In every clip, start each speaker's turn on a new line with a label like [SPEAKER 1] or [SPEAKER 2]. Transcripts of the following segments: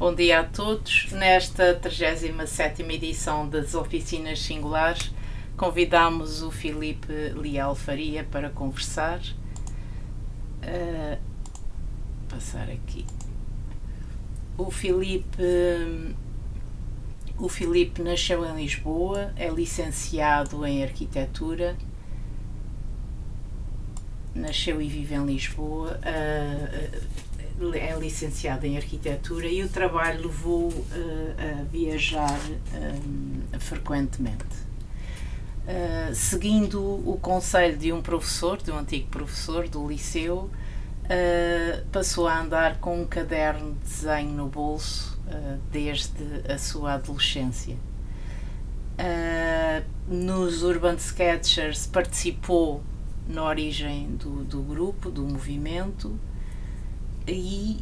[SPEAKER 1] Bom dia a todos. Nesta 37ª edição das Oficinas Singulares, convidamos o Filipe Leal Faria para conversar. Passar aqui. O Filipe nasceu em Lisboa, é licenciado em Arquitetura, nasceu e vive em Lisboa, é licenciado em Arquitetura e o trabalho levou a viajar frequentemente. Seguindo o conselho de um professor, de um antigo professor do liceu, passou a andar com um caderno de desenho no bolso desde a sua adolescência. Nos Urban Sketchers participou na origem do grupo, do movimento, e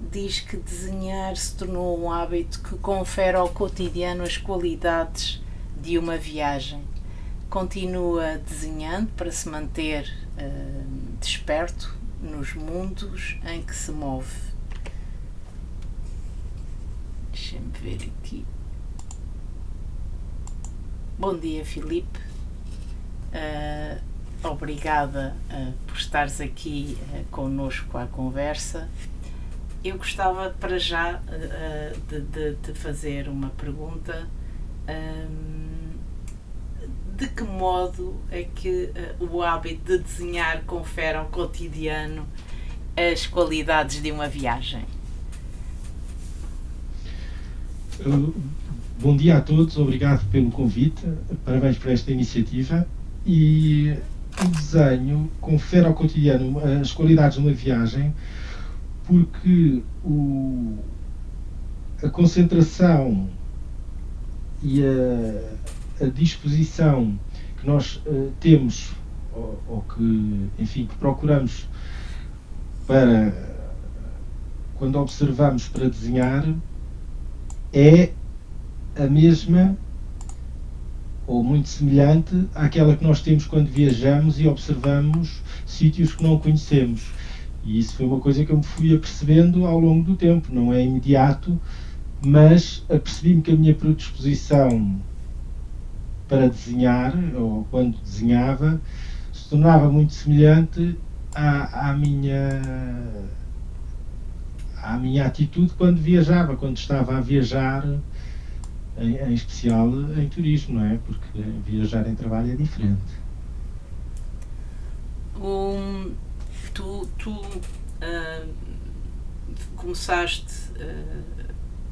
[SPEAKER 1] diz que desenhar se tornou um hábito que confere ao cotidiano as qualidades de uma viagem. Continua desenhando para se manter desperto nos mundos em que se move. Deixa-me ver aqui. Bom dia, Filipe. Obrigada por estares aqui connosco à conversa. Eu gostava para já de fazer uma pergunta. De que modo é que o hábito de desenhar confere ao cotidiano as qualidades de uma viagem?
[SPEAKER 2] Bom dia a todos, obrigado pelo convite, parabéns por esta iniciativa. E o desenho confere ao cotidiano as qualidades de uma viagem porque a concentração e a disposição que nós temos ou que, enfim, que procuramos para quando observamos para desenhar é a mesma ou muito semelhante àquela que nós temos quando viajamos e observamos sítios que não conhecemos. E isso foi uma coisa que eu me fui apercebendo ao longo do tempo, não é imediato, mas apercebi-me que a minha predisposição para desenhar, ou quando desenhava, se tornava muito semelhante à minha atitude quando viajava, quando estava a viajar, em especial em turismo, não é? Porque viajar em trabalho é diferente.
[SPEAKER 1] Tu começaste,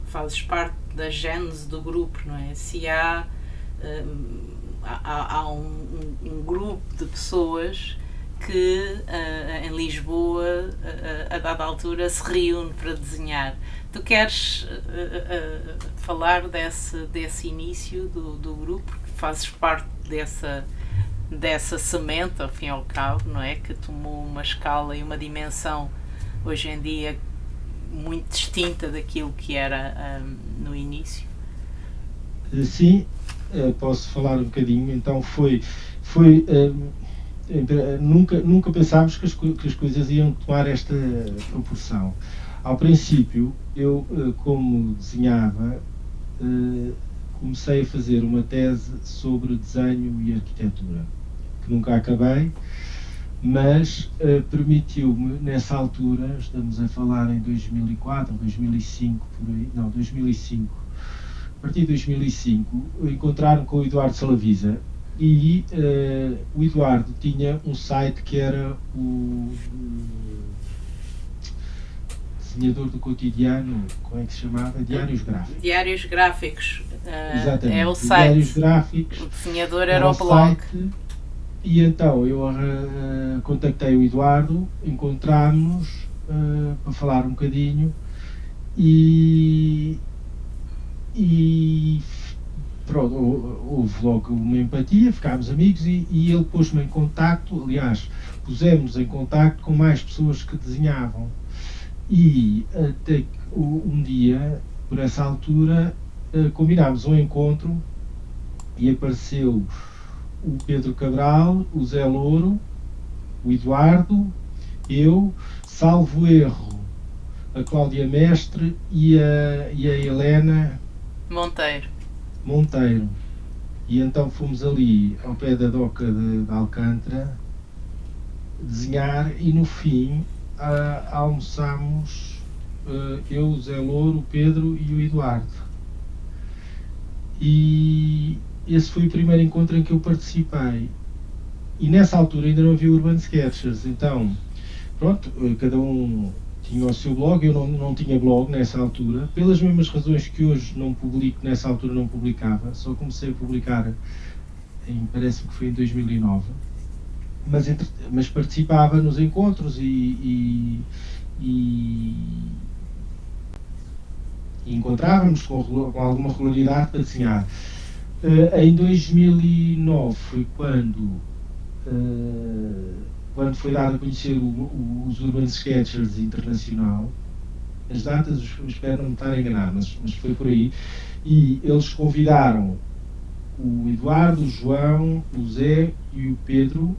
[SPEAKER 1] fazes parte da gênese do grupo, não é? Se há um grupo de pessoas que em Lisboa a dada altura se reúne para desenhar. Tu queres falar desse início do grupo, que fazes parte dessa semente, ao fim e ao cabo, não é? Que tomou uma escala e uma dimensão hoje em dia muito distinta daquilo que era no início?
[SPEAKER 2] Sim, posso falar um bocadinho. Então nunca pensámos que as coisas iam tomar esta proporção. Ao princípio, eu, como desenhava, comecei a fazer uma tese sobre desenho e arquitetura, que nunca acabei, mas permitiu-me, nessa altura, estamos a falar em 2004, 2005, por aí, não, 2005, a partir de 2005, encontraram com o Eduardo Salavisa e o Eduardo tinha um site que era o desenhador do cotidiano, como é que se chamava? Diários Gráficos.
[SPEAKER 1] Diários Gráficos.
[SPEAKER 2] Exatamente.
[SPEAKER 1] É o site.
[SPEAKER 2] Diários Gráficos.
[SPEAKER 1] O desenhador era o blog.
[SPEAKER 2] Site, e então eu contactei o Eduardo, encontramos para falar um bocadinho e pronto, houve logo uma empatia, ficámos amigos e ele pôs-me em contacto, aliás, pusemos-nos em contacto com mais pessoas que desenhavam. E até que um dia, por essa altura, combinámos um encontro e apareceu o Pedro Cabral, o Zé Louro, o Eduardo, eu, salvo erro, a Cláudia Mestre e a Helena Monteiro. E então fomos ali ao pé da doca de Alcântara desenhar, e no fim almoçámos, eu, o Zé Louro, o Pedro e o Eduardo. E esse foi o primeiro encontro em que eu participei. E nessa altura ainda não havia Urban Sketchers, então pronto, cada um tinha o seu blog. Eu não tinha blog nessa altura, pelas mesmas razões que hoje não publico. Nessa altura não publicava, só comecei a publicar parece-me que foi em 2009, mas participava nos encontros e encontrávamos com alguma regularidade para desenhar. Em 2009 foi quando foi dado a conhecer os Urban Sketchers Internacional. As datas eu espero não me estar a enganar, mas foi por aí. E eles convidaram o Eduardo, o João, o Zé e o Pedro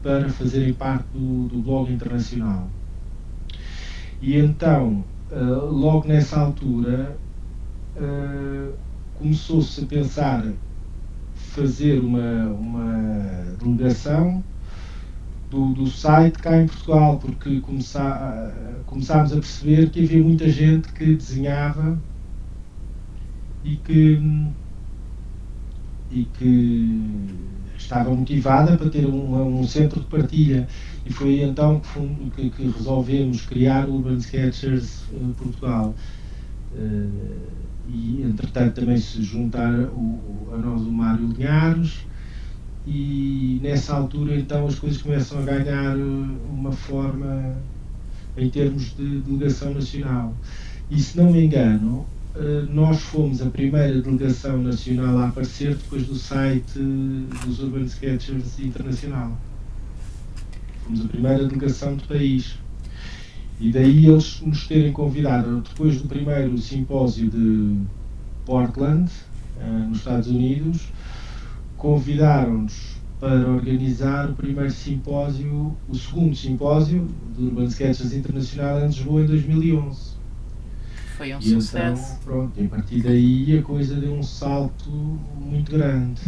[SPEAKER 2] para fazerem parte do blog internacional. E então, logo nessa altura, começou-se a pensar fazer uma delegação do site cá em Portugal, porque começámos a perceber que havia muita gente que desenhava e que estava motivada para ter um centro de partilha. E foi então que resolvemos criar o Urban Sketchers Portugal. E entretanto também se juntar a nós o Mário Linhares, e nessa altura então as coisas começam a ganhar uma forma em termos de delegação nacional. E se não me engano, nós fomos a primeira delegação nacional a aparecer depois do site dos Urban Sketchers Internacional. Fomos a primeira delegação do país. E daí eles nos terem convidado, depois do primeiro simpósio de Portland, nos Estados Unidos, convidaram-nos para organizar o primeiro simpósio, o segundo simpósio do Urban Sketchers Internacional em Lisboa em 2011.
[SPEAKER 1] Foi um sucesso.
[SPEAKER 2] Então, pronto, e a partir daí a coisa deu um salto muito grande.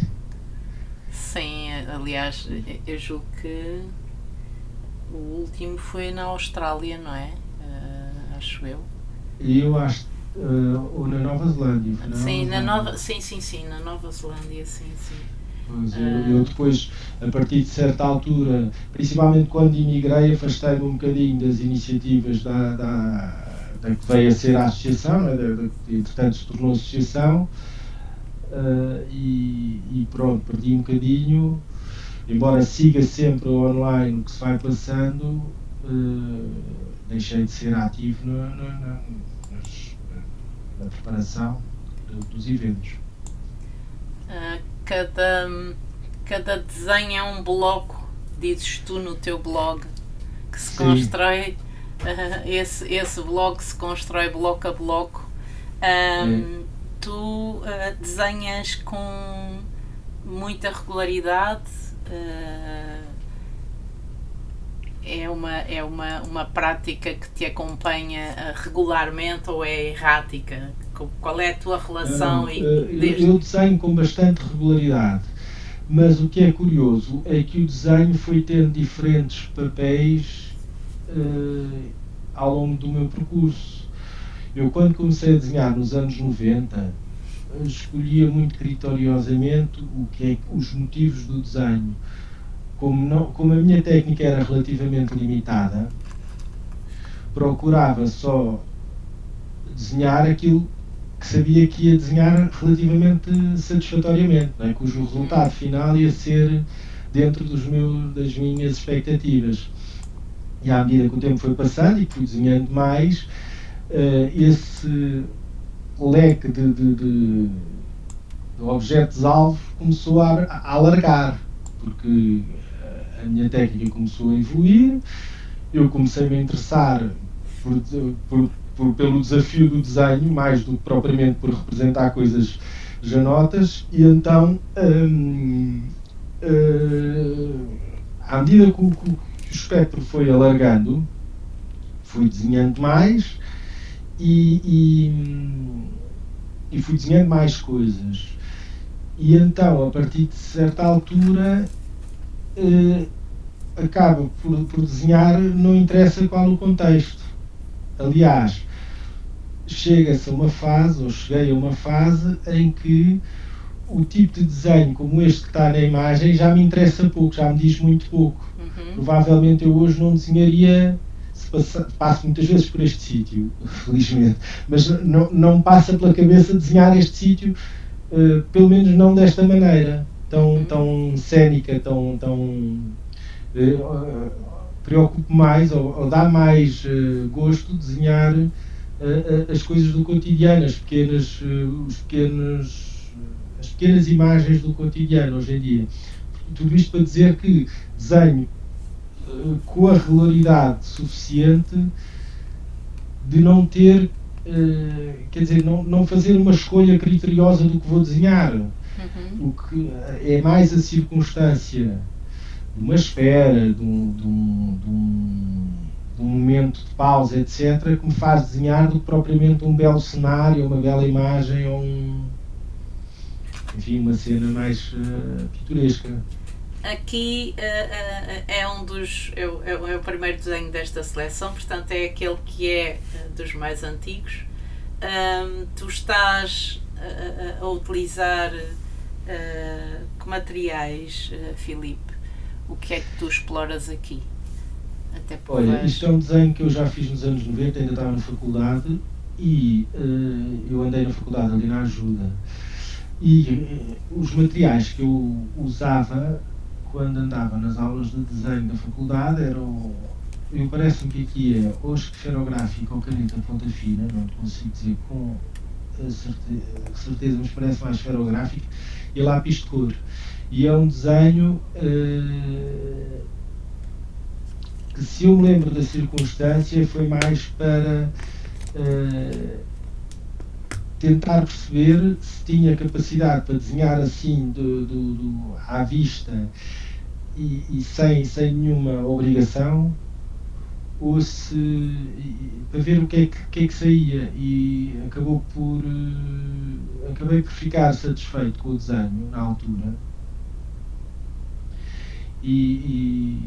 [SPEAKER 1] Sim, aliás, eu julgo que o último foi na Austrália, não é? Acho eu.
[SPEAKER 2] E eu acho, ou na Nova Zelândia.
[SPEAKER 1] Sim, na Nova Zelândia, sim.
[SPEAKER 2] Pois, eu depois, a partir de certa altura, principalmente quando imigrei, afastei-me um bocadinho das iniciativas da que veio a ser a associação, né, entretanto se tornou associação, e pronto, perdi um bocadinho, embora siga sempre online o que se vai passando, deixei de ser ativo na preparação dos eventos.
[SPEAKER 1] Cada desenho é um bloco, dizes tu no teu blog, que se
[SPEAKER 2] Sim.
[SPEAKER 1] Constrói, esse blog se constrói bloco a bloco. Tu desenhas com muita regularidade, é uma prática que te acompanha regularmente ou é errática? Qual é a tua relação?
[SPEAKER 2] Eu desenho com bastante regularidade, mas o que é curioso é que o desenho foi tendo diferentes papéis ao longo do meu percurso. Eu, quando comecei a desenhar nos anos 90, escolhia muito criteriosamente os motivos do desenho. Como a minha técnica era relativamente limitada, procurava só desenhar aquilo que sabia que ia desenhar relativamente satisfatoriamente, não é? Cujo resultado final ia ser dentro das minhas expectativas. E à medida que o tempo foi passando e que fui desenhando mais, esse leque de objetos-alvo começou a alargar, porque a minha técnica começou a evoluir, eu comecei-me a interessar pelo desafio do desenho, mais do que propriamente por representar coisas janotas, e então, à medida que o espectro foi alargando, fui desenhando mais, e, e fui desenhando mais coisas. E então, a partir de certa altura, acaba por desenhar, não interessa qual o contexto. Aliás, chega-se a uma fase, ou cheguei a uma fase, em que o tipo de desenho como este que está na imagem já me interessa pouco, já me diz muito pouco. Provavelmente eu hoje não desenharia, passo muitas vezes por este sítio, felizmente, mas não me passa pela cabeça desenhar este sítio, pelo menos não desta maneira, tão cénica, tão preocupo mais, ou dá mais gosto desenhar as coisas do cotidiano, as pequenas imagens do cotidiano hoje em dia. Tudo isto para dizer que desenho com a regularidade suficiente de não ter, quer dizer, não fazer uma escolha criteriosa do que vou desenhar. O que é mais a circunstância de uma espera, de um momento de pausa, etc., que me faz desenhar do que propriamente um belo cenário, uma bela imagem ou enfim, uma cena mais pitoresca.
[SPEAKER 1] Aqui é o primeiro desenho desta seleção, portanto é aquele que é dos mais antigos. Tu estás a utilizar que materiais, Filipe? O que é que tu exploras aqui? Até
[SPEAKER 2] Olha, isto é um desenho que eu já fiz nos anos 90, ainda estava na faculdade, e eu andei na faculdade ali na Ajuda. E os materiais que eu usava quando andava nas aulas de desenho da faculdade eram, parece-me que aqui é ou esferográfico ou caneta ponta fina, não consigo dizer com certeza, mas parece mais esferográfico, e lápis de cor. E é um desenho que, se eu me lembro da circunstância, foi mais para tentar perceber se tinha capacidade para desenhar assim à vista e sem nenhuma obrigação, ou se para ver o que é que saía, e acabei por ficar satisfeito com o desenho na altura e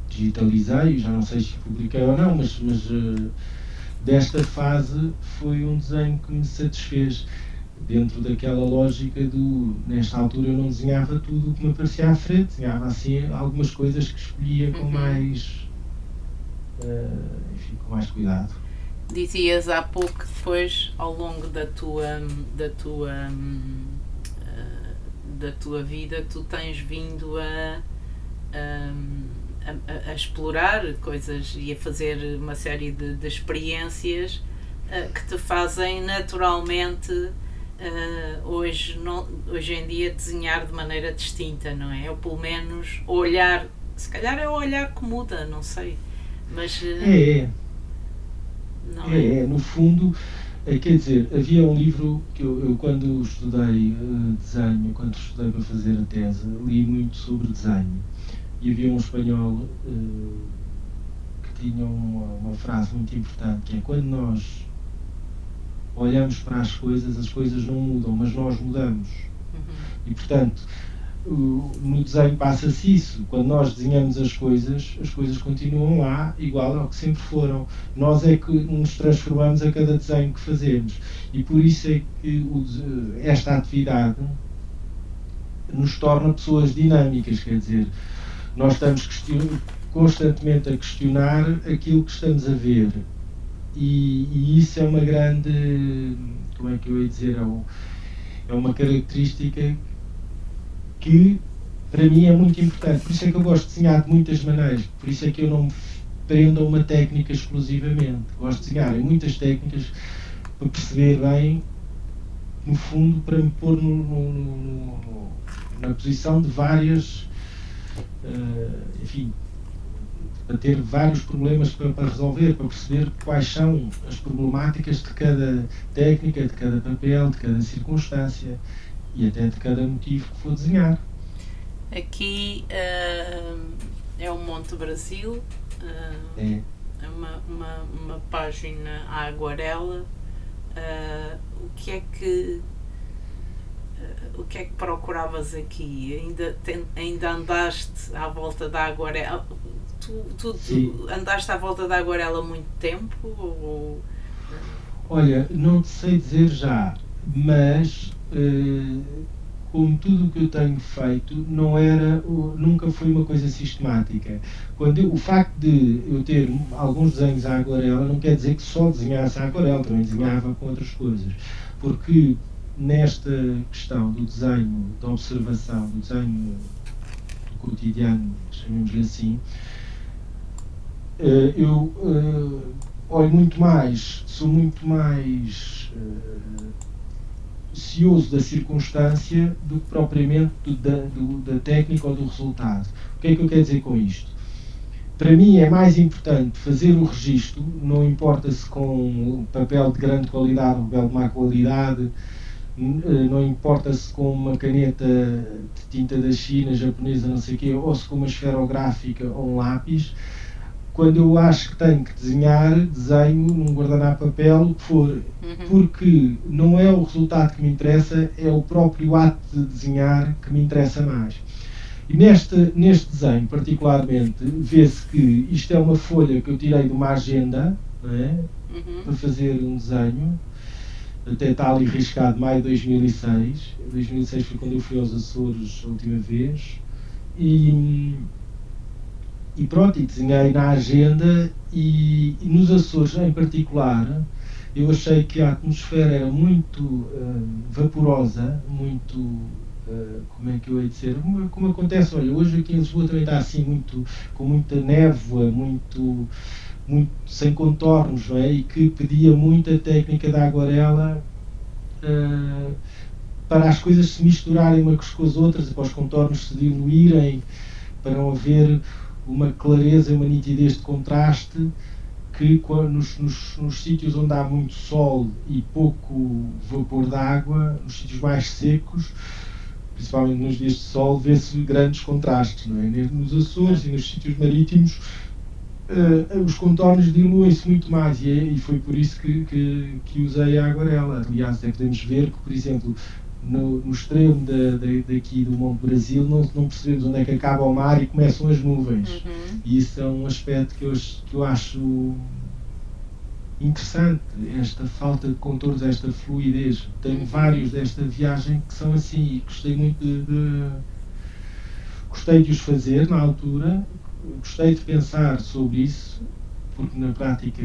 [SPEAKER 2] digitalizei, já não sei se publiquei ou não, mas desta fase foi um desenho que me satisfez, dentro daquela lógica nesta altura eu não desenhava tudo o que me aparecia à frente, desenhava assim algumas coisas que escolhia com mais com mais cuidado.
[SPEAKER 1] Dizias há pouco que depois, ao longo da tua vida, tu tens vindo a explorar coisas e a fazer uma série de experiências que te fazem naturalmente hoje em dia desenhar de maneira distinta, não é? Ou pelo menos olhar, se calhar é o olhar que muda, não sei, mas
[SPEAKER 2] no fundo, quer dizer, havia um livro que eu quando estudei desenho, quando estudei para fazer a tese, li muito sobre desenho. E havia um espanhol que tinha uma frase muito importante, que é: quando nós olhamos para as coisas não mudam, mas nós mudamos. E portanto, no desenho passa-se isso. Quando nós desenhamos as coisas continuam lá, igual ao que sempre foram. Nós é que nos transformamos a cada desenho que fazemos. E por isso é que esta atividade nos torna pessoas dinâmicas, quer dizer, nós estamos constantemente a questionar aquilo que estamos a ver, e isso é uma grande, como é que eu ia dizer, é uma característica que para mim é muito importante. Por isso é que eu gosto de desenhar de muitas maneiras, por isso é que eu não me prendo a uma técnica exclusivamente. Gosto de desenhar em muitas técnicas para perceber bem, no fundo, para me pôr na posição de várias, enfim, para ter vários problemas para resolver, para perceber quais são as problemáticas de cada técnica, de cada papel, de cada circunstância e até de cada motivo que for desenhar.
[SPEAKER 1] Aqui é o Monte Brasil, uma página à aguarela, o que é que procuravas aqui? Ainda andaste à volta da aguarela? Tu andaste à volta da aguarela há muito tempo?
[SPEAKER 2] Olha, não te sei dizer já, mas como tudo o que eu tenho feito, nunca foi uma coisa sistemática. O facto de eu ter alguns desenhos à aguarela não quer dizer que só desenhasse à aguarela, também desenhava com outras coisas. Porque nesta questão do desenho, da observação, do desenho do cotidiano, chamemos-lhe assim, eu olho muito mais, sou muito mais cioso da circunstância do que propriamente da técnica ou do resultado. O que é que eu quero dizer com isto? Para mim é mais importante fazer o registro, não importa se com papel de grande qualidade ou papel de má qualidade, não importa se com uma caneta de tinta da China, japonesa, não sei o quê, ou se com uma esferográfica ou um lápis. Quando eu acho que tenho que desenhar, desenho num guardanapo de papel, o que for, porque não é o resultado que me interessa, é o próprio ato de desenhar que me interessa mais. E neste desenho, particularmente, vê-se que isto é uma folha que eu tirei de uma agenda, não é? Para fazer um desenho. Até está ali riscado maio de 2006. 2006 foi quando eu fui aos Açores a última vez. E pronto, e desenhei na agenda e nos Açores em particular, eu achei que a atmosfera era muito vaporosa, muito, como é que eu hei de dizer, como acontece, olha, hoje aqui em Lisboa também está assim, com muita névoa, muito sem contornos, não é? E que pedia muita técnica da aguarela para as coisas se misturarem umas com as outras, para os contornos se diluírem, para não haver uma clareza e uma nitidez de contraste que nos sítios onde há muito sol e pouco vapor de água, nos sítios mais secos, principalmente nos dias de sol, vê-se grandes contrastes, não é? Nos Açores e nos sítios marítimos os contornos diluem-se muito mais e foi por isso que usei a aguarela. Aliás, podemos ver que, por exemplo, no extremo daqui do Monte Brasil não percebemos onde é que acaba o mar e começam as nuvens. E isso é um aspecto que eu acho interessante, esta falta de contornos, esta fluidez. Tenho vários desta viagem que são assim e gostei muito gostei de os fazer na altura, gostei de pensar sobre isso, porque na prática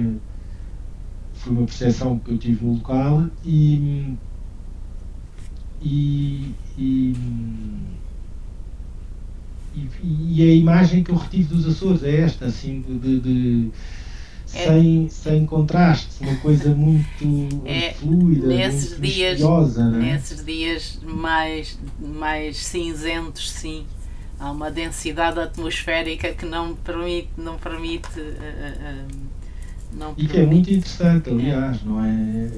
[SPEAKER 2] foi uma percepção que eu tive no local e a imagem que eu retive dos Açores é esta, assim, sem contraste, uma coisa muito fluida, muito misteriosa.
[SPEAKER 1] Nesses dias mais cinzentos, sim, há uma densidade atmosférica que não permite
[SPEAKER 2] e que é muito interessante, aliás, não é?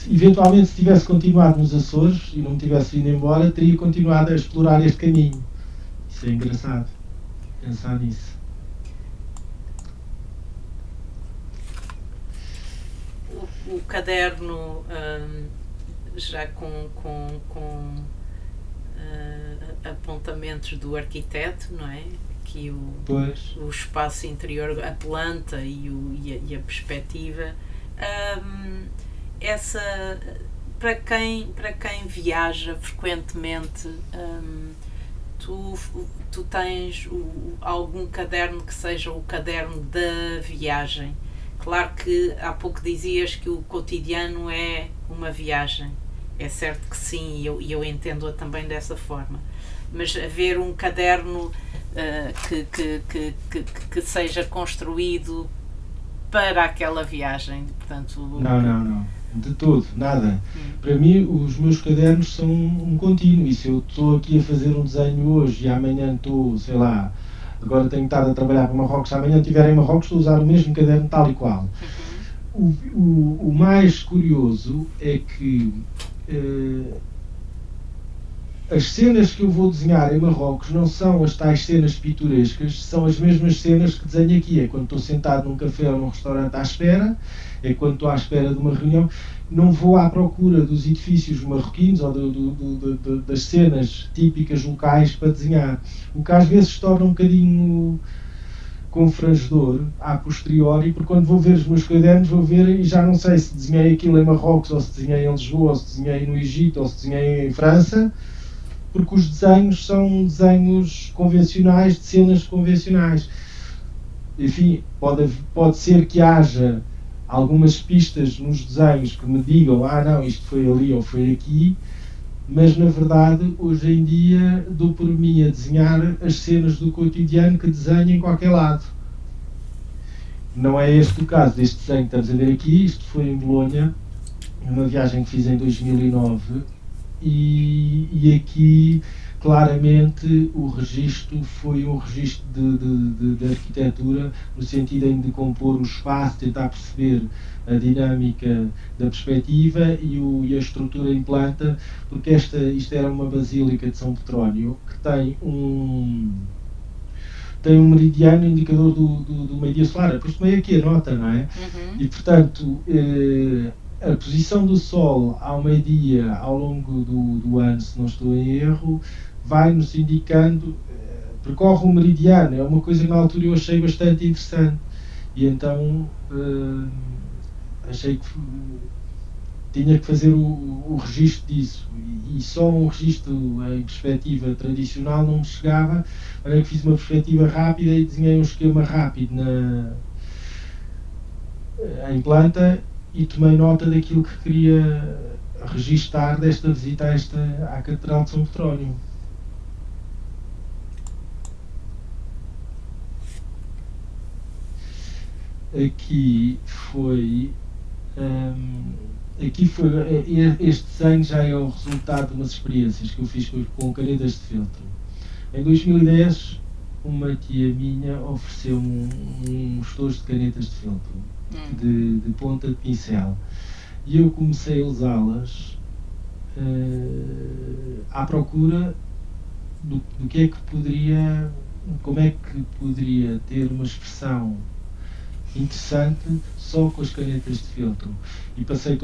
[SPEAKER 2] Eventualmente, se tivesse continuado nos Açores e não me tivesse ido embora, teria continuado a explorar este caminho. Isso é engraçado, pensar nisso.
[SPEAKER 1] O caderno, já com apontamentos do arquiteto, não é? Aqui o espaço interior, a planta e a perspectiva. Para quem viaja frequentemente, tu tens algum caderno que seja o caderno da viagem? Claro que há pouco dizias que o cotidiano é uma viagem, é certo que sim, e eu entendo-a também dessa forma, mas haver um caderno que seja construído para aquela viagem, portanto...
[SPEAKER 2] Não, de todo, nada. Para mim, os meus cadernos são um contínuo, e se eu estou aqui a fazer um desenho hoje e amanhã estou, sei lá, agora tenho estado a trabalhar para Marrocos, se amanhã estiver em Marrocos estou a usar o mesmo caderno tal e qual. O mais curioso é que as cenas que eu vou desenhar em Marrocos não são as tais cenas pitorescas, são as mesmas cenas que desenho aqui. É quando estou sentado num café ou num restaurante à espera, é quando estou à espera de uma reunião. Não vou à procura dos edifícios marroquinos ou das cenas típicas locais para desenhar. O que às vezes se torna um bocadinho confrangedor a posteriori, porque quando vou ver os meus cadernos, vou ver e já não sei se desenhei aquilo em Marrocos, ou se desenhei em Lisboa, ou se desenhei no Egito, ou se desenhei em França, porque os desenhos são desenhos convencionais, de cenas convencionais. Enfim, pode ser que haja algumas pistas nos desenhos que me digam, não, isto foi ali ou foi aqui, mas na verdade, hoje em dia, dou por mim a desenhar as cenas do cotidiano que desenho em qualquer lado. Não é este o caso deste desenho que estamos a ver aqui. Isto foi em Bolonha, numa viagem que fiz em 2009, e aqui claramente o registro foi um registro de arquitetura, no sentido em decompor o espaço, tentar perceber a dinâmica da perspectiva e a estrutura em planta, porque isto era uma basílica de São Petrónio que tem um meridiano indicador do meio-dia solar. Depois tomei aqui a nota, não é?
[SPEAKER 1] Uhum.
[SPEAKER 2] E portanto, a posição do Sol ao meio-dia ao longo do ano, se não estou em erro, vai-nos indicando, percorre o meridiano. É uma coisa que na altura eu achei bastante interessante. E então achei que tinha que fazer o registro disso. E só um registro em perspectiva tradicional não me chegava. Olha que fiz uma perspectiva rápida e desenhei um esquema rápido em planta e tomei nota daquilo que queria registar desta visita à Catedral de São Petrónio. Aqui foi este desenho já é o resultado de umas experiências que eu fiz com canetas de feltro. Em 2010, uma tia minha ofereceu-me uns tojos de canetas de feltro, de ponta de pincel, e eu comecei a usá-las à procura do que é que poderia, como é que poderia ter uma expressão interessante só com as canetas de feltro. E passei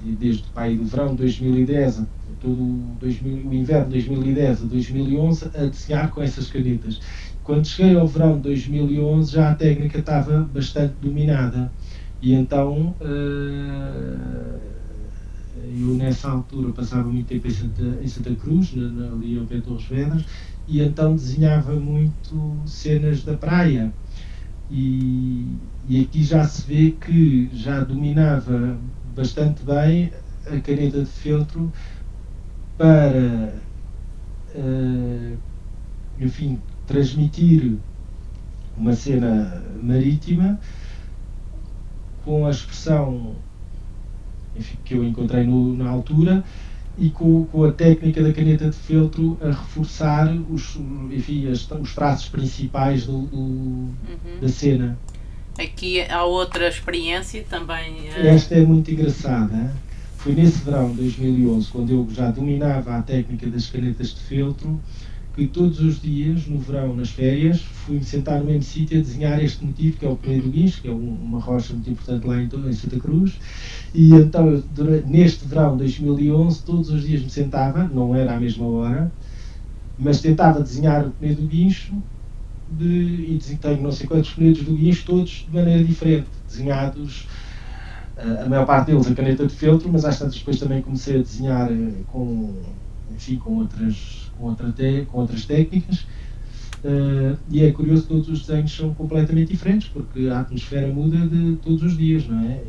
[SPEAKER 2] desde do verão de 2010 o inverno de 2010 a 2011 a desenhar com essas canetas. Quando cheguei ao verão de 2011 já a técnica estava bastante dominada e então eu nessa altura passava muito tempo em Santa Cruz, ali ao pé de Torres Vedras, e então desenhava muito cenas da praia. E aqui já se vê que já dominava bastante bem a caneta de feltro para, enfim, transmitir uma cena marítima com a expressão, enfim, que eu encontrei na altura e com a técnica da caneta de feltro a reforçar os traços principais da cena.
[SPEAKER 1] Aqui há outra experiência também.
[SPEAKER 2] Esta é muito engraçada. Foi nesse verão de 2011, quando eu já dominava a técnica das canetas de feltro, que todos os dias, no verão, nas férias, fui-me sentar no mesmo sítio a desenhar este motivo, que é o Penedo do Guincho, que é uma rocha muito importante lá em Santa Cruz. E então, neste verão de 2011, todos os dias me sentava, não era à mesma hora, mas tentava desenhar o Penedo do Guincho, e tenho não sei quantos Penedos do Guincho, todos de maneira diferente, desenhados, a maior parte deles a caneta de feltro, mas às tantas depois também comecei a desenhar com outras técnicas, e é curioso que todos os desenhos são completamente diferentes, porque a atmosfera muda de todos os dias, não é?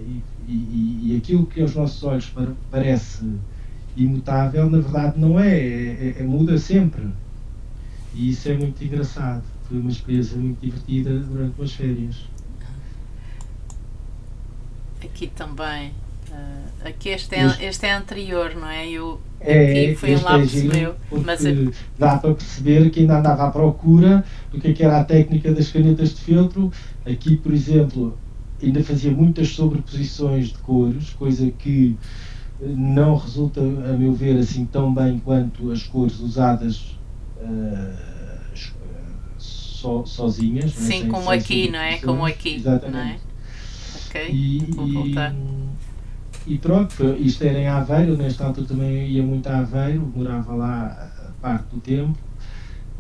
[SPEAKER 2] E aquilo que aos nossos olhos parece imutável, na verdade não é, muda sempre. E isso é muito engraçado. Foi uma experiência muito divertida durante umas férias.
[SPEAKER 1] Aqui também. Aqui este é anterior, não é? Aqui foi um lapso meu. Mas
[SPEAKER 2] dá para perceber que ainda andava à procura do que era a técnica das canetas de feltro. Aqui, por exemplo, ainda fazia muitas sobreposições de cores, coisa que não resulta, a meu ver, assim tão bem quanto as cores usadas sozinhas, não é?
[SPEAKER 1] Sim, como
[SPEAKER 2] Sem
[SPEAKER 1] aqui, não é? Como
[SPEAKER 2] sobreposições,
[SPEAKER 1] aqui, não é?
[SPEAKER 2] exatamente.
[SPEAKER 1] Ok, vou
[SPEAKER 2] E,
[SPEAKER 1] voltar.
[SPEAKER 2] e pronto, isto era em Aveiro, nesta altura também ia muito a Aveiro, morava lá a parte do tempo,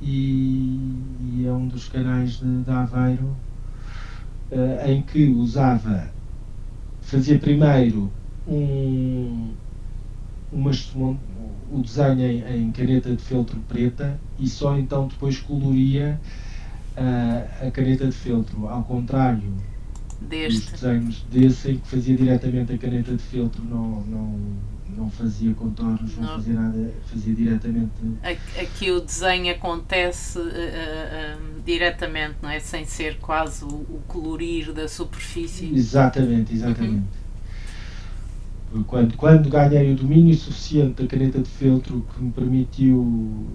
[SPEAKER 2] e é um dos canais de Aveiro em que usava, fazia primeiro um, umas, o desenho em caneta de feltro preta e só então depois coloria a caneta de feltro, ao contrário dos
[SPEAKER 1] Deste.
[SPEAKER 2] desenhos desse em que fazia diretamente a caneta de feltro, não fazia contornos, não
[SPEAKER 1] No,
[SPEAKER 2] fazia nada, fazia diretamente.
[SPEAKER 1] aqui o desenho acontece diretamente, não é? Sem ser quase o colorir da superfície.
[SPEAKER 2] Exatamente,
[SPEAKER 1] Uhum.
[SPEAKER 2] exatamente. Quando ganhei o domínio suficiente da caneta de feltro que me permitiu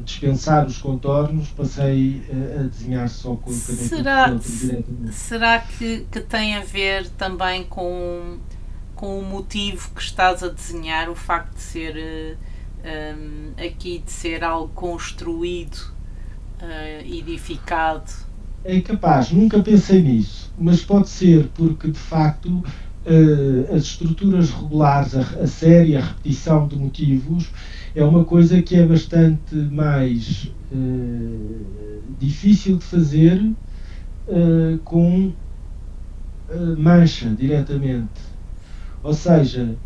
[SPEAKER 2] dispensar os contornos, passei a desenhar só com a caneta de
[SPEAKER 1] Será,
[SPEAKER 2] feltro diretamente.
[SPEAKER 1] será que tem a ver também com o motivo que estás a desenhar, o facto de ser aqui de ser algo construído, edificado?
[SPEAKER 2] É capaz, nunca pensei nisso, mas pode ser porque de facto as estruturas regulares, a série, a repetição de motivos é uma coisa que é bastante mais difícil de fazer com mancha diretamente. Ou seja,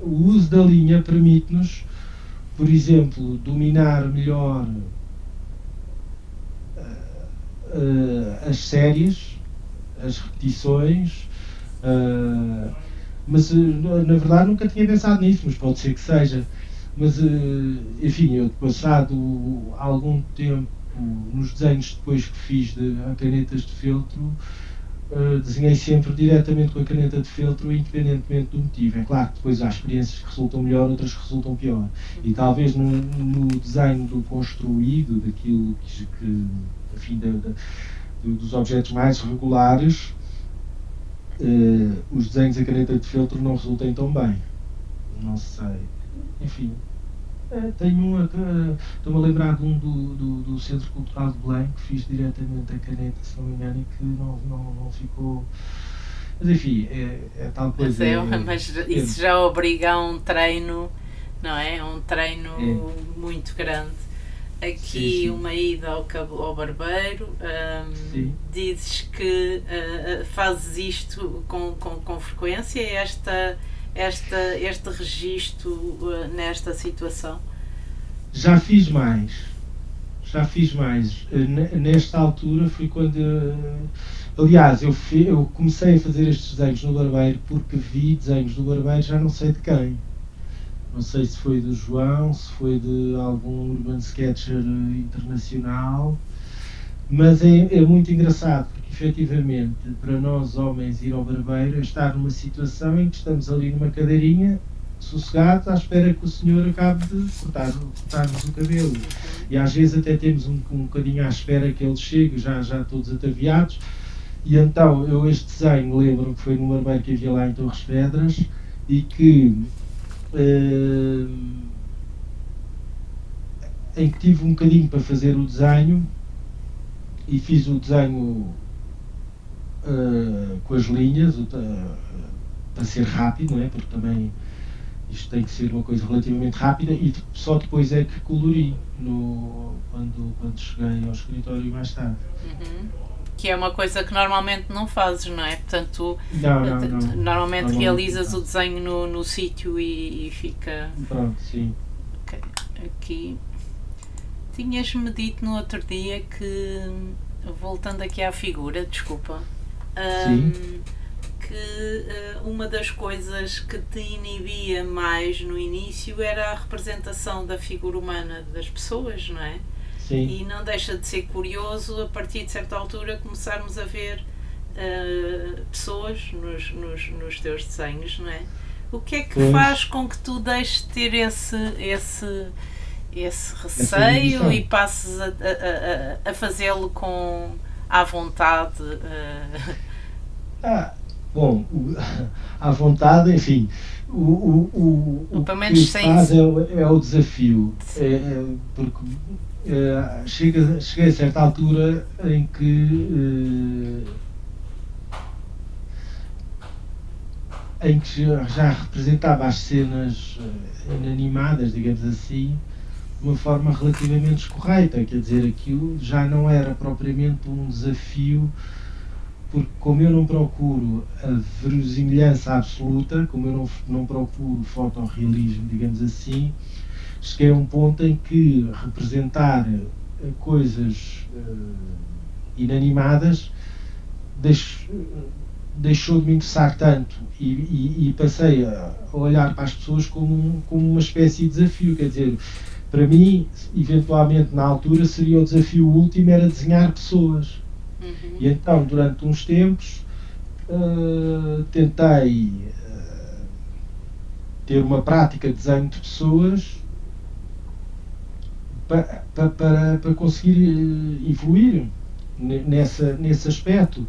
[SPEAKER 2] o uso da linha permite-nos, por exemplo, dominar melhor as séries, as repetições, mas na verdade nunca tinha pensado nisso, mas pode ser que seja. Mas enfim, eu passado algum tempo nos desenhos depois que fiz de canetas de feltro, desenhei sempre diretamente com a caneta de feltro, independentemente do motivo. É claro que depois há experiências que resultam melhor, outras que resultam pior. E talvez no desenho do construído, daquilo enfim, dos objetos mais regulares, os desenhos a caneta de feltro não resultem tão bem. Não sei. Enfim, tenho estou-me a lembrar de um do Centro Cultural de Belém que fiz diretamente a caneta, se não me engano, e que não ficou. Mas enfim, é tal
[SPEAKER 1] Mas,
[SPEAKER 2] coisa.
[SPEAKER 1] mas isso
[SPEAKER 2] Depende.
[SPEAKER 1] já obriga a um treino, não é? Um treino
[SPEAKER 2] É,
[SPEAKER 1] muito grande.
[SPEAKER 2] sim,
[SPEAKER 1] Aqui
[SPEAKER 2] sim.
[SPEAKER 1] uma ida ao barbeiro,
[SPEAKER 2] Sim.
[SPEAKER 1] dizes que fazes isto com frequência, este registro nesta situação?
[SPEAKER 2] Já fiz mais. Já fiz mais. Nesta altura foi quando. Aliás, eu comecei a fazer estes desenhos no barbeiro porque vi desenhos do barbeiro já não sei de quem. Não sei se foi do João, se foi de algum Urban Sketcher internacional, mas é muito engraçado porque efetivamente para nós homens ir ao barbeiro é estar numa situação em que estamos ali numa cadeirinha sossegados à espera que o senhor acabe de cortar-nos o cabelo. E às vezes até temos um bocadinho à espera que ele chegue, já todos ataviados. E então eu este desenho lembro que foi num barbeiro que havia lá em Torres Vedras e que eh, em que tive um bocadinho para fazer o desenho e fiz o desenho com as linhas para ser rápido, não é? Porque também isto tem que ser uma coisa relativamente rápida e só depois é que colori quando cheguei ao escritório mais tarde.
[SPEAKER 1] Uhum. Que é uma coisa que normalmente não fazes, não é? Portanto,
[SPEAKER 2] Não.
[SPEAKER 1] normalmente
[SPEAKER 2] Normalmente não
[SPEAKER 1] realizas o
[SPEAKER 2] faço.
[SPEAKER 1] desenho no sítio e fica.
[SPEAKER 2] Pronto, sim.
[SPEAKER 1] Ok, aqui. Tinhas-me dito no outro dia que, voltando aqui à figura, desculpa,
[SPEAKER 2] Sim,
[SPEAKER 1] hum, que uma das coisas que te inibia mais no início era a representação da figura humana das pessoas, não é?
[SPEAKER 2] sim.
[SPEAKER 1] E não deixa de ser curioso, a partir de certa altura, começarmos a ver pessoas nos teus desenhos, não é? O que é que faz
[SPEAKER 2] Pois,
[SPEAKER 1] com que tu deixes de ter esse
[SPEAKER 2] essa
[SPEAKER 1] receio e
[SPEAKER 2] inibição.
[SPEAKER 1] passes a fazê-lo com à vontade?
[SPEAKER 2] Ah, Bom, à vontade, enfim, o
[SPEAKER 1] pelo
[SPEAKER 2] que
[SPEAKER 1] menos
[SPEAKER 2] se faz é o desafio, porque cheguei a certa altura em que já representava as cenas inanimadas, digamos assim, de uma forma relativamente correta, quer dizer, aquilo já não era propriamente um desafio, porque como eu não procuro a verosimilhança absoluta, como eu não procuro fotorrealismo, digamos assim, cheguei a um ponto em que representar coisas inanimadas deixou de me interessar tanto e passei a olhar para as pessoas como uma espécie de desafio, quer dizer, para mim, eventualmente na altura, seria o desafio último, era desenhar pessoas. E então, durante uns tempos, tentei ter uma prática de desenho de pessoas para conseguir evoluir nesse aspecto.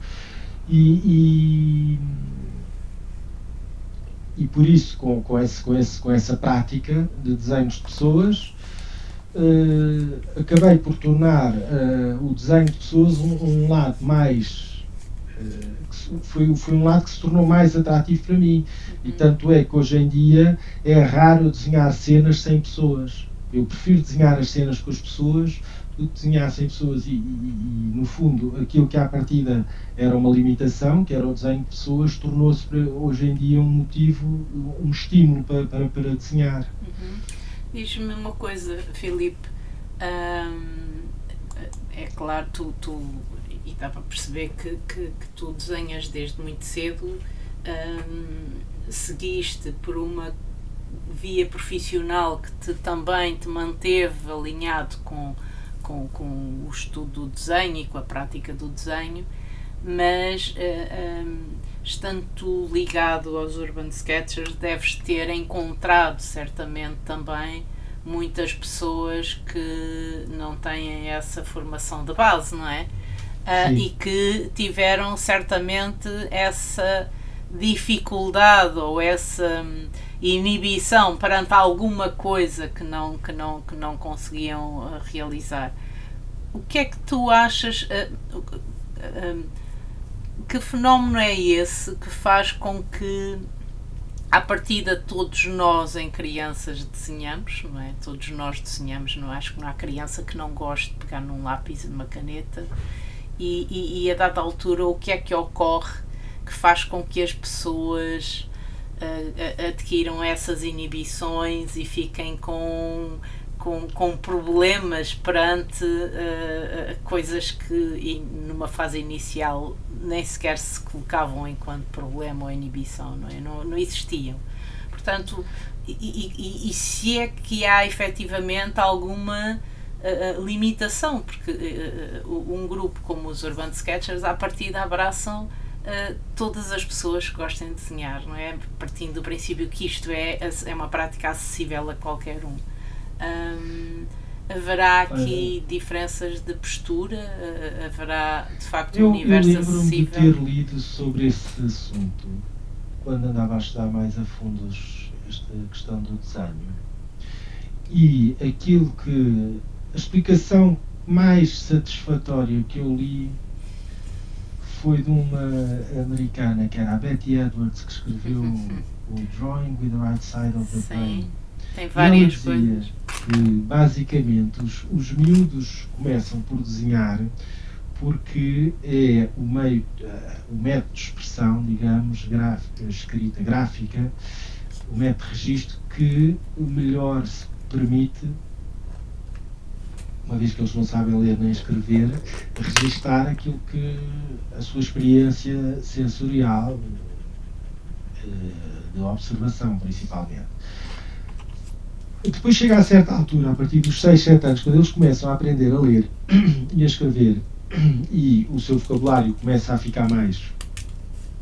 [SPEAKER 2] E por isso, com essa prática de desenhos de pessoas, acabei por tornar o desenho de pessoas um lado mais... foi um lado que se tornou mais atrativo para mim. E tanto é que hoje em dia é raro desenhar cenas sem pessoas. Eu prefiro desenhar as cenas com as pessoas do que desenhar sem pessoas e no fundo, aquilo que à partida era uma limitação, que era o desenho de pessoas, tornou-se hoje em dia um motivo, um estímulo para desenhar.
[SPEAKER 1] Diz-me uma coisa, Filipe, é claro, e dá para perceber que tu desenhas desde muito cedo, seguiste por uma via profissional que também te manteve alinhado com o estudo do desenho e com a prática do desenho, mas estando tu ligado aos Urban Sketchers, deves ter encontrado certamente também muitas pessoas que não têm essa formação de base, não é? E que tiveram certamente essa dificuldade ou essa inibição perante alguma coisa que não conseguiam realizar. O que é que tu achas? Que fenómeno é esse que faz com que, à partida, todos nós em crianças desenhamos, não é? Todos nós desenhamos, não é? Acho que não há criança que não goste de pegar num lápis e numa caneta e a dada altura o que é que ocorre que faz com que as pessoas adquiram essas inibições e fiquem com problemas perante coisas que numa fase inicial nem sequer se colocavam enquanto problema ou inibição, não é? Não existiam. Portanto, e se é que há efetivamente alguma limitação, porque um grupo como os Urban Sketchers à partida abraçam todas as pessoas que gostem de desenhar, não é? Partindo do princípio que isto é uma prática acessível a qualquer um. Haverá aqui diferenças de postura? Haverá de facto um universo acessível?
[SPEAKER 2] Eu lembro-me de ter lido sobre esse assunto quando andava a estudar mais a fundo esta questão do desenho, e aquilo que a explicação mais satisfatória que eu li foi de uma americana, que era a Betty Edwards, que escreveu o Drawing with the Right Side of the Brain.
[SPEAKER 1] Tem várias coisas.
[SPEAKER 2] Que basicamente os miúdos começam por desenhar porque é o método de expressão, digamos, escrita gráfica, o método de registro que melhor se permite, uma vez que eles não sabem ler nem escrever, registar aquilo que a sua experiência sensorial, de observação principalmente. E depois chega a certa altura, a partir dos 6, 7 anos, quando eles começam a aprender a ler e a escrever e o seu vocabulário começa a ficar mais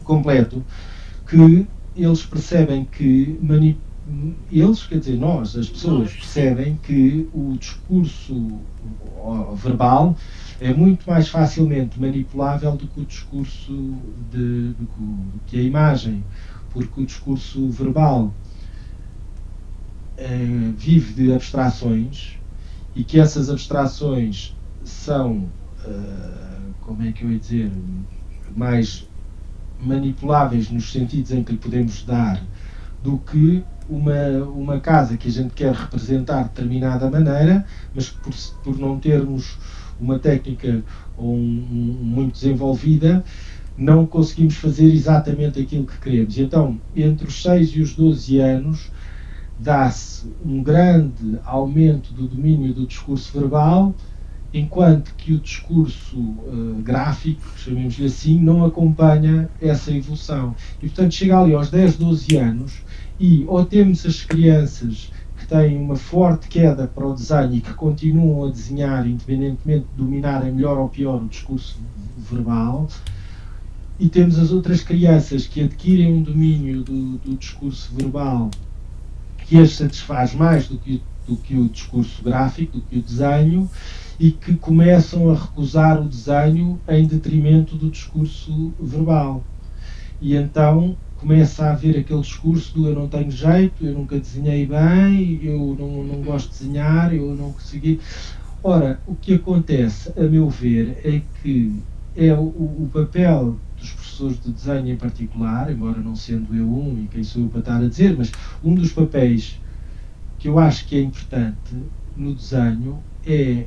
[SPEAKER 2] completo, que eles percebem que eles, quer dizer, nós, as pessoas, percebem que o discurso verbal é muito mais facilmente manipulável do que o discurso do que a imagem, porque o discurso verbal vive de abstrações, e que essas abstrações são, como é que eu ia dizer, mais manipuláveis nos sentidos em que lhe podemos dar do que uma casa que a gente quer representar de determinada maneira, mas por não termos uma técnica muito desenvolvida, não conseguimos fazer exatamente aquilo que queremos. E então, entre os 6 e os 12 anos, dá-se um grande aumento do domínio do discurso verbal, enquanto que o discurso gráfico, chamemos-lhe assim, não acompanha essa evolução. E, portanto, chega ali aos 10, 12 anos e ou temos as crianças que têm uma forte queda para o desenho e que continuam a desenhar, independentemente de dominarem melhor ou pior o discurso verbal, e temos as outras crianças que adquirem um domínio do discurso verbal que as satisfaz mais do que o discurso gráfico, do que o desenho, e que começam a recusar o desenho em detrimento do discurso verbal. E então começa a haver aquele discurso do eu não tenho jeito, eu nunca desenhei bem, eu não gosto de desenhar, eu não consegui. Ora, o que acontece, a meu ver, é que é o papel dos professores de desenho em particular, embora não sendo eu e quem sou eu para estar a dizer, mas um dos papéis que eu acho que é importante no desenho é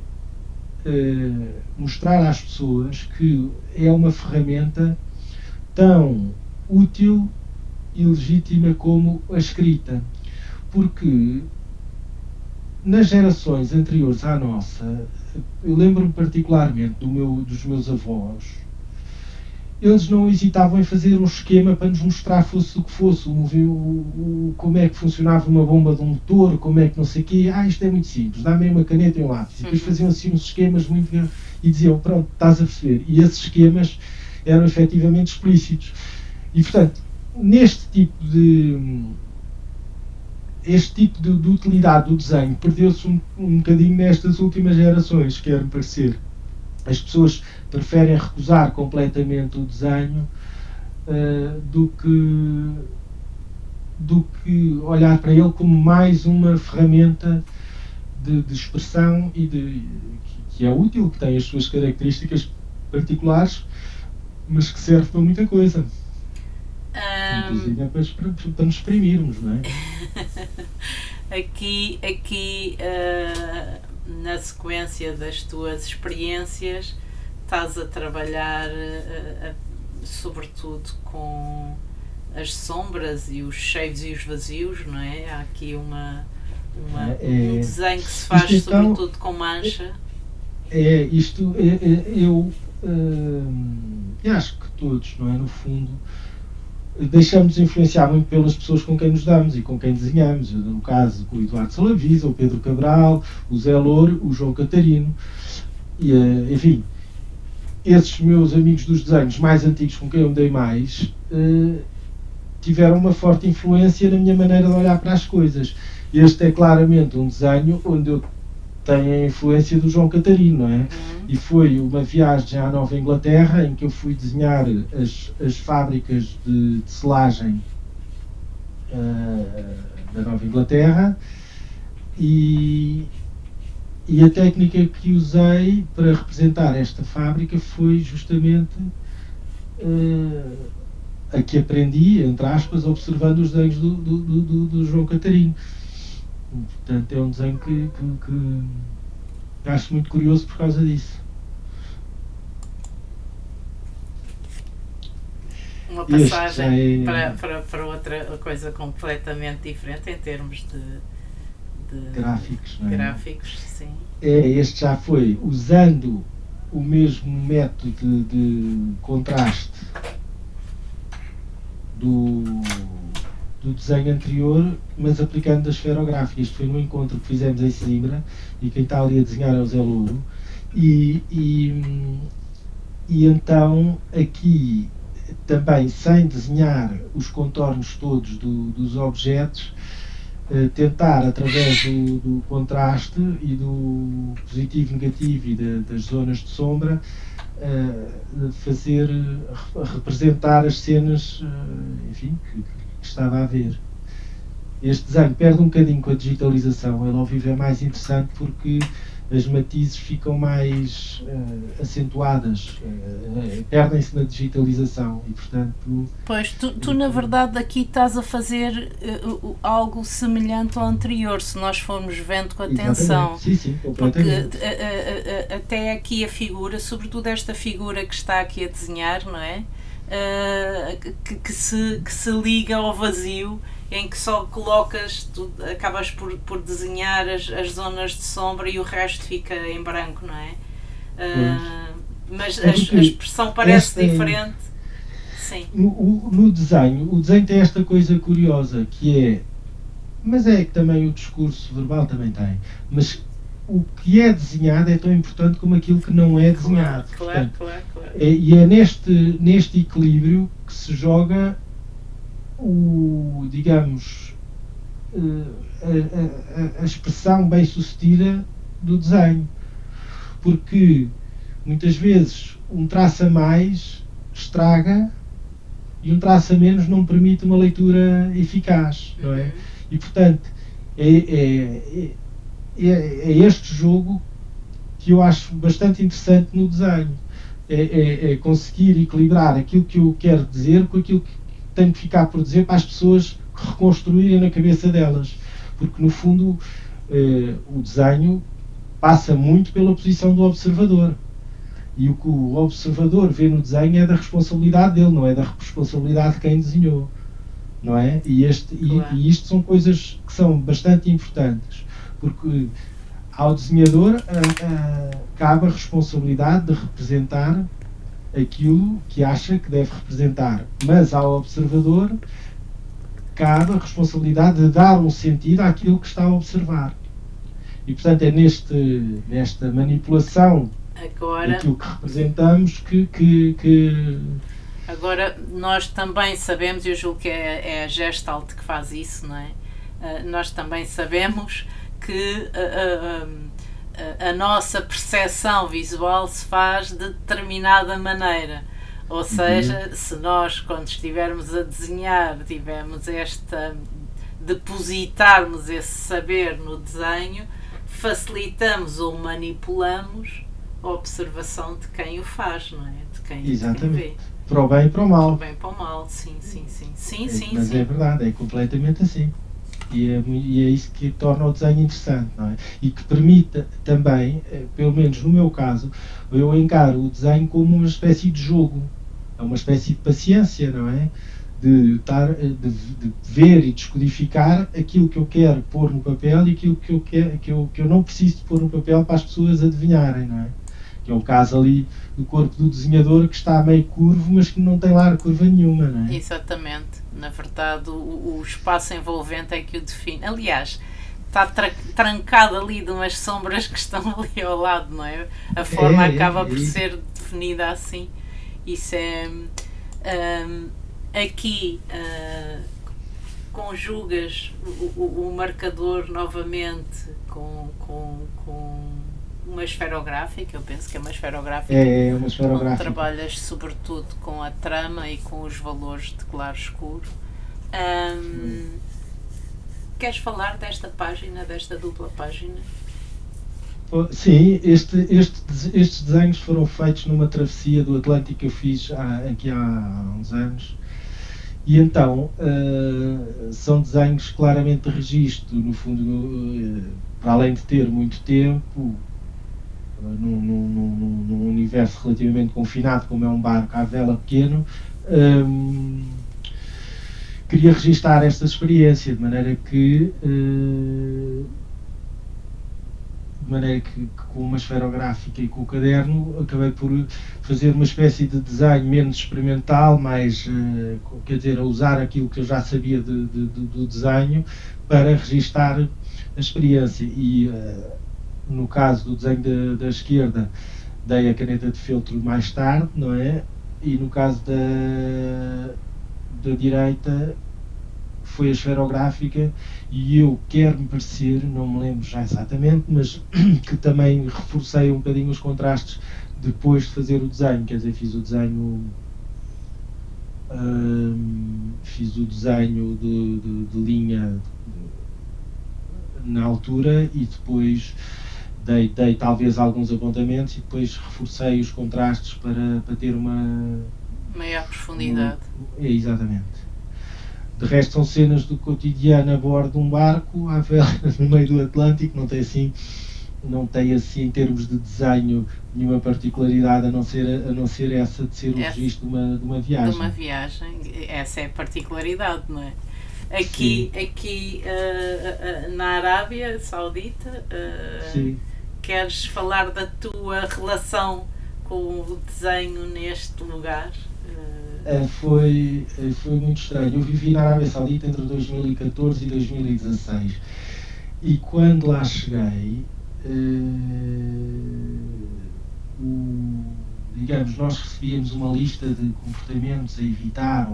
[SPEAKER 2] mostrar às pessoas que é uma ferramenta tão útil e legítima como a escrita, porque nas gerações anteriores à nossa, eu lembro-me particularmente dos meus avós, eles não hesitavam em fazer um esquema para nos mostrar fosse o que fosse, como é que funcionava uma bomba de um motor, como é que não sei o quê, isto é muito simples, dá-me uma caneta e um lápis. E depois faziam assim uns esquemas muito grandes e diziam, pronto, estás a perceber. E esses esquemas eram efetivamente explícitos. E, portanto, neste tipo de... Este tipo de utilidade do desenho perdeu-se um bocadinho nestas últimas gerações, quer-me parecer. As pessoas preferem recusar completamente o desenho do que olhar para ele como mais uma ferramenta de expressão e que é útil, que tem as suas características particulares, mas que serve para muita coisa. Inclusive é para nos exprimirmos, não é?
[SPEAKER 1] Aqui na sequência das tuas experiências, estás a trabalhar sobretudo com as sombras e os cheios e os vazios, não é? Há aqui um desenho que se faz então, sobretudo com mancha.
[SPEAKER 2] Eu acho que todos, não é? No fundo, deixamos de influenciar muito pelas pessoas com quem nos damos e com quem desenhamos. No caso, o Eduardo Salavisa, o Pedro Cabral, o Zé Louro, o João Catarino. E, enfim, esses meus amigos dos desenhos mais antigos com quem eu me dei mais tiveram uma forte influência na minha maneira de olhar para as coisas. Este é claramente um desenho onde eu tenho a influência do João Catarino, não é? E foi uma viagem à Nova Inglaterra em que eu fui desenhar as fábricas de selagem da Nova Inglaterra e a técnica que usei para representar esta fábrica foi justamente a que aprendi, entre aspas, observando os desenhos do João Catarino. Portanto, é um desenho que acho muito curioso por causa disso.
[SPEAKER 1] Uma passagem para outra coisa completamente diferente em termos de
[SPEAKER 2] gráficos, não é?
[SPEAKER 1] Gráficos, sim.
[SPEAKER 2] Este já foi usando o mesmo método de contraste do desenho anterior, mas aplicando a esferográfica. Isto foi num encontro que fizemos em Sesimbra e quem está ali a desenhar é o Zé Louro. E então aqui também, sem desenhar os contornos todos dos objetos, tentar, através do contraste e do positivo, negativo e das zonas de sombra, representar as cenas, enfim, que estava a ver. Este desenho perde um bocadinho com a digitalização, ele ao vivo é mais interessante porque as matizes ficam mais acentuadas, perdem-se na digitalização e, portanto...
[SPEAKER 1] Pois, tu na verdade aqui estás a fazer algo semelhante ao anterior, se nós formos vendo com atenção.
[SPEAKER 2] Sim, sim, completamente.
[SPEAKER 1] Porque até aqui a figura, sobretudo esta figura que está aqui a desenhar, não é? Que se liga ao vazio, em que só colocas, tu acabas por desenhar as zonas de sombra e o resto fica em branco, não é? Mas a expressão parece diferente. Sim.
[SPEAKER 2] No desenho, o desenho tem esta coisa curiosa, que é, mas é que também o discurso verbal também tem, mas o que é desenhado é tão importante como aquilo que não é desenhado.
[SPEAKER 1] Claro.
[SPEAKER 2] E é neste equilíbrio que se joga digamos, a expressão bem sucedida do desenho, porque muitas vezes um traço a mais estraga e um traço a menos não permite uma leitura eficaz, não é? E portanto é este jogo que eu acho bastante interessante no desenho, é conseguir equilibrar aquilo que eu quero dizer com aquilo que tem que ficar por dizer para as pessoas reconstruírem na cabeça delas, porque no fundo o desenho passa muito pela posição do observador, e o que o observador vê no desenho é da responsabilidade dele, não é da responsabilidade de quem desenhou, não é? E isto são coisas que são bastante importantes, porque ao desenhador cabe a responsabilidade de representar aquilo que acha que deve representar, mas ao observador cabe a responsabilidade de dar um sentido àquilo que está a observar. E portanto é nesta manipulação daquilo que representamos que...
[SPEAKER 1] Agora nós também sabemos, eu julgo que é a Gestalt que faz isso, não é? Nós também sabemos que a nossa percepção visual se faz de determinada maneira. Ou seja, se nós, quando estivermos a desenhar, depositarmos esse saber no desenho, facilitamos ou manipulamos a observação de quem o faz, não é? De quem vê.
[SPEAKER 2] Para o bem e para o mal.
[SPEAKER 1] Para o bem e para o mal, sim.
[SPEAKER 2] Mas é verdade, é completamente assim. E é isso que torna o desenho interessante, não é? E que permite também, pelo menos no meu caso, eu encaro o desenho como uma espécie de jogo, é uma espécie de paciência, não é? De ver e descodificar aquilo que eu quero pôr no papel e aquilo que eu não preciso de pôr no papel para as pessoas adivinharem, não é? Que é o caso ali do corpo do desenhador, que está meio curvo, mas que não tem lá curva nenhuma, não é?
[SPEAKER 1] Exatamente. Na verdade, o espaço envolvente é que o define. Aliás, está trancado ali de umas sombras que estão ali ao lado, não é? A forma acaba por ser definida assim. Isso é... aqui conjugas o marcador novamente com uma esferográfica, eu penso que é uma esferográfica.
[SPEAKER 2] É uma esferográfica.
[SPEAKER 1] Onde trabalhas sobretudo com a trama e com os valores de claro-escuro. Queres falar desta página, desta dupla página?
[SPEAKER 2] Sim, estes desenhos foram feitos numa travessia do Atlântico que eu fiz aqui há uns anos. E então são desenhos claramente de registro, no fundo, para além de ter muito tempo, num universo relativamente confinado, como é um barco à vela pequeno, queria registar esta experiência, de maneira que com uma esferográfica e com o caderno acabei por fazer uma espécie de desenho menos experimental, mais, quer dizer, a usar aquilo que eu já sabia do desenho para registar a experiência. E no caso do desenho da esquerda, dei a caneta de feltro mais tarde, não é? E no caso da direita, foi a esferográfica, e eu quero me parecer, não me lembro já exatamente, mas que também reforcei um bocadinho os contrastes depois de fazer o desenho, quer dizer, fiz o desenho de linha na altura, e depois dei talvez alguns apontamentos e depois reforcei os contrastes para ter uma
[SPEAKER 1] maior profundidade.
[SPEAKER 2] Exatamente. De resto, são cenas do cotidiano a bordo de um barco à vela no meio do Atlântico. Não tem assim em termos de desenho nenhuma particularidade a não ser essa de ser o registro de uma viagem.
[SPEAKER 1] De uma viagem, essa é a particularidade, não é? Aqui na Arábia Saudita, queres falar da tua relação com o desenho neste lugar?
[SPEAKER 2] Foi muito estranho. Eu vivi na Arábia Saudita entre 2014 e 2016, e quando lá cheguei, digamos, nós recebíamos uma lista de comportamentos a evitar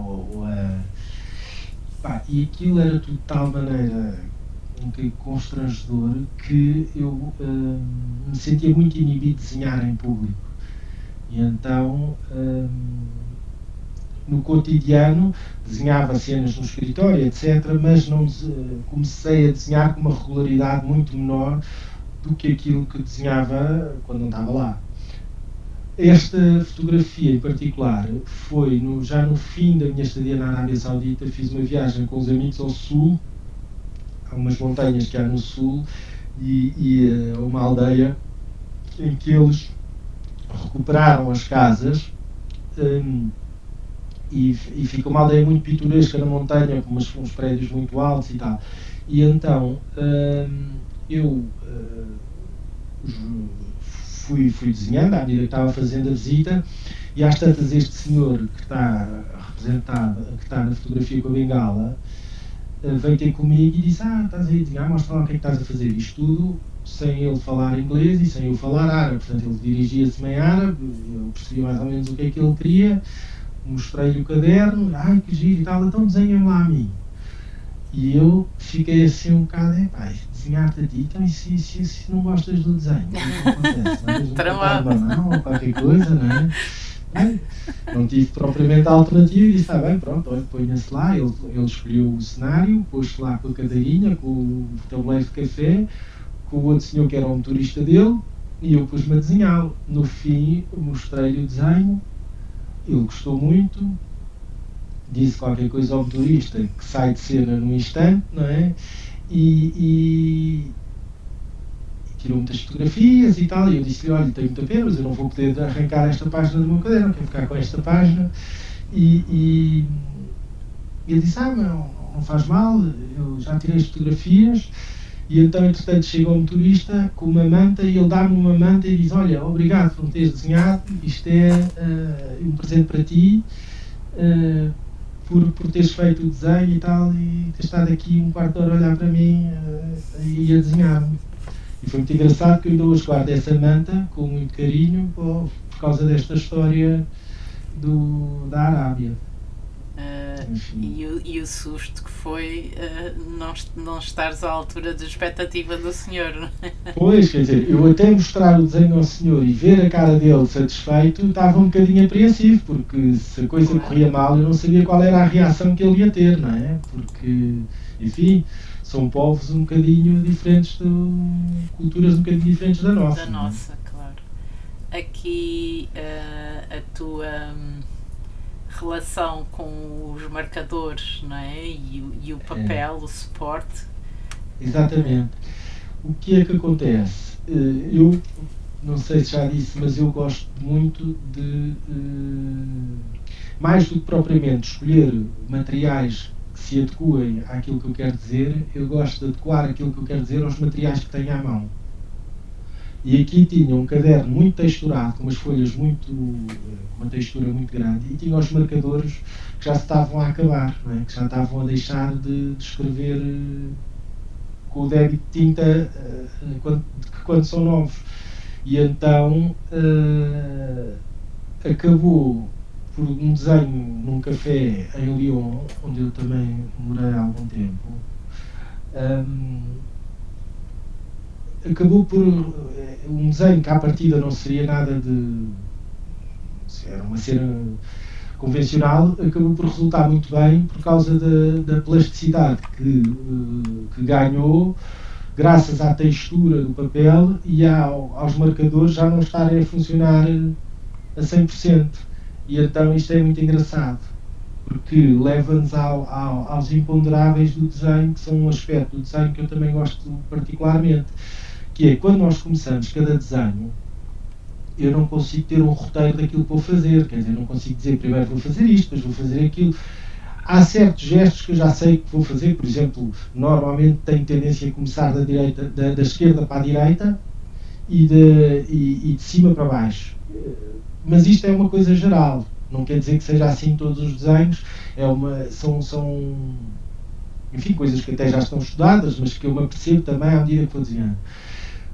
[SPEAKER 2] e aquilo era de tal maneira constrangedor que eu me sentia muito inibido de desenhar em público. E então, no cotidiano, desenhava cenas no escritório, etc., mas não comecei a desenhar com uma regularidade muito menor do que aquilo que desenhava quando não estava lá. Esta fotografia em particular foi já no fim da minha estadia na Arábia Saudita. Fiz uma viagem com os amigos ao sul, há umas montanhas que há no sul, e uma aldeia em que eles recuperaram as casas, e fica uma aldeia muito pitoresca na montanha, com uns prédios muito altos e tal. E então eu fui desenhando à medida que estava fazendo a visita, e às tantas este senhor que está representado, que está na fotografia com a bengala, veio ter comigo e disse: estás aí a desenhar, mostra lá o que é que estás a fazer. Isto tudo sem ele falar inglês e sem eu falar árabe. Portanto, ele dirigia-se-me em árabe, eu percebi mais ou menos o que é que ele queria, mostrei-lhe o caderno, que giro e tal, então desenha-me lá a mim. E eu fiquei assim um bocado, desenhar-te a ti, então e se não gostas do desenho? O que acontece? Não, ou qualquer coisa, não é? Não tive propriamente a alternativa e disse: está bem, pronto, olha, ponha-se lá. Ele escolheu o cenário, pôs-se lá com a cadeirinha, com o tabuleiro de café, com o outro senhor que era o motorista dele, e eu pus-me a desenhá-lo. No fim, mostrei-lhe o desenho, ele gostou muito, disse qualquer coisa ao motorista que sai de cena num instante, não é? E tirou muitas fotografias e tal, e eu disse-lhe: olha, tenho muita pena, mas eu não vou poder arrancar esta página do meu caderno, quero ficar com esta página. E ele disse: não faz mal, eu já tirei as fotografias. E então, entretanto, chega o motorista com uma manta, e ele dá-me uma manta e diz: olha, obrigado por me teres desenhado, isto é um presente para ti, por teres feito o desenho e tal, e teres estado aqui um quarto de hora a olhar para mim e a desenhar-me. E foi muito engraçado, que eu ainda hoje guardo essa manta com muito carinho por causa desta história da Arábia.
[SPEAKER 1] E o susto que foi não estares à altura da expectativa do senhor, não é?
[SPEAKER 2] Pois, quer dizer, eu até mostrar o desenho ao senhor e ver a cara dele satisfeito, estava um bocadinho apreensivo, porque se a coisa corria mal, eu não sabia qual era a reação que ele ia ter, não é? Porque, enfim, são povos um bocadinho diferentes, culturas um bocadinho diferentes da nossa.
[SPEAKER 1] Da nossa, claro. Aqui a tua relação com os marcadores, não é? E o papel, o suporte.
[SPEAKER 2] Exatamente. O que é que acontece? Eu não sei se já disse, mas eu gosto muito de, mais do que propriamente escolher materiais que se adequem àquilo que eu quero dizer, eu gosto de adequar aquilo que eu quero dizer aos materiais que tenho à mão. E aqui tinha um caderno muito texturado, com umas folhas com uma textura muito grande, e tinha os marcadores que já se estavam a acabar, não é? Que já estavam a deixar de escrever com o débito de tinta quando são novos. E então acabou por um desenho num café em Lyon, onde eu também morei há algum tempo. Acabou por um desenho que à partida não seria nada de... era uma cena convencional, acabou por resultar muito bem por causa da plasticidade que ganhou, graças à textura do papel e aos marcadores já não estarem a funcionar a 100%. E então isto é muito engraçado, porque leva-nos aos imponderáveis do desenho, que são um aspecto do desenho que eu também gosto particularmente, que é quando nós começamos cada desenho, eu não consigo ter um roteiro daquilo que vou fazer, quer dizer, não consigo dizer primeiro vou fazer isto, depois vou fazer aquilo. Há certos gestos que eu já sei que vou fazer, por exemplo, normalmente tenho tendência a começar da esquerda para a direita e de cima para baixo. Mas isto é uma coisa geral, não quer dizer que seja assim todos os desenhos, são enfim, coisas que até já estão estudadas, mas que eu me apercebo também à medida que vou desenhando.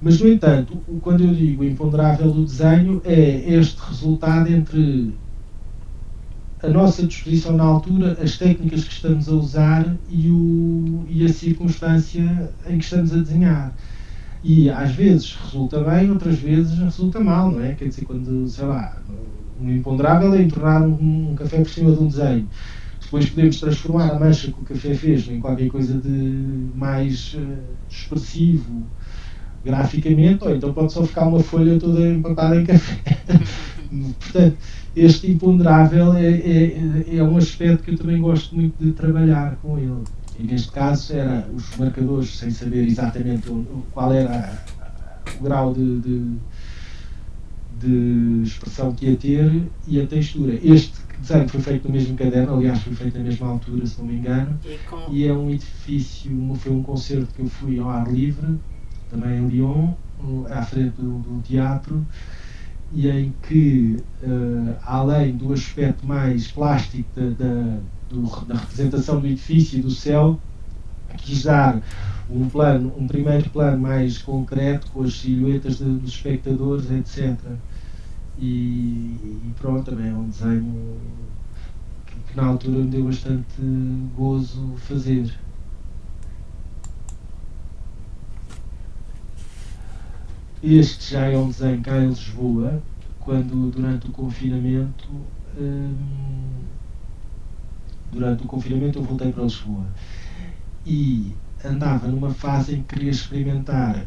[SPEAKER 2] Mas, no entanto, quando eu digo imponderável do desenho, é este resultado entre a nossa disposição na altura, as técnicas que estamos a usar e a circunstância em que estamos a desenhar. E às vezes resulta bem, outras vezes resulta mal, não é? Quer dizer, quando, sei lá, um imponderável é entornar um café por cima de um desenho. Depois podemos transformar a mancha que o café fez em qualquer coisa de mais expressivo, graficamente, ou então pode só ficar uma folha toda empapada em café. Portanto, este imponderável é um aspecto que eu também gosto muito de trabalhar com ele. E neste caso era os marcadores, sem saber exatamente qual era o grau de expressão que ia ter, e a textura. Este desenho foi feito no mesmo caderno, aliás foi feito na mesma altura, se não me engano, e é um edifício, foi um concerto que eu fui ao ar livre, também em Lyon, à frente do teatro, e em que, além do aspecto mais plástico da representação do edifício e do céu, quis dar um primeiro plano mais concreto, com as silhuetas dos espectadores, etc. E pronto, também é um desenho que na altura me deu bastante gozo fazer. Este já é um desenho cá em Lisboa, quando durante o confinamento eu voltei para Lisboa e andava numa fase em que queria experimentar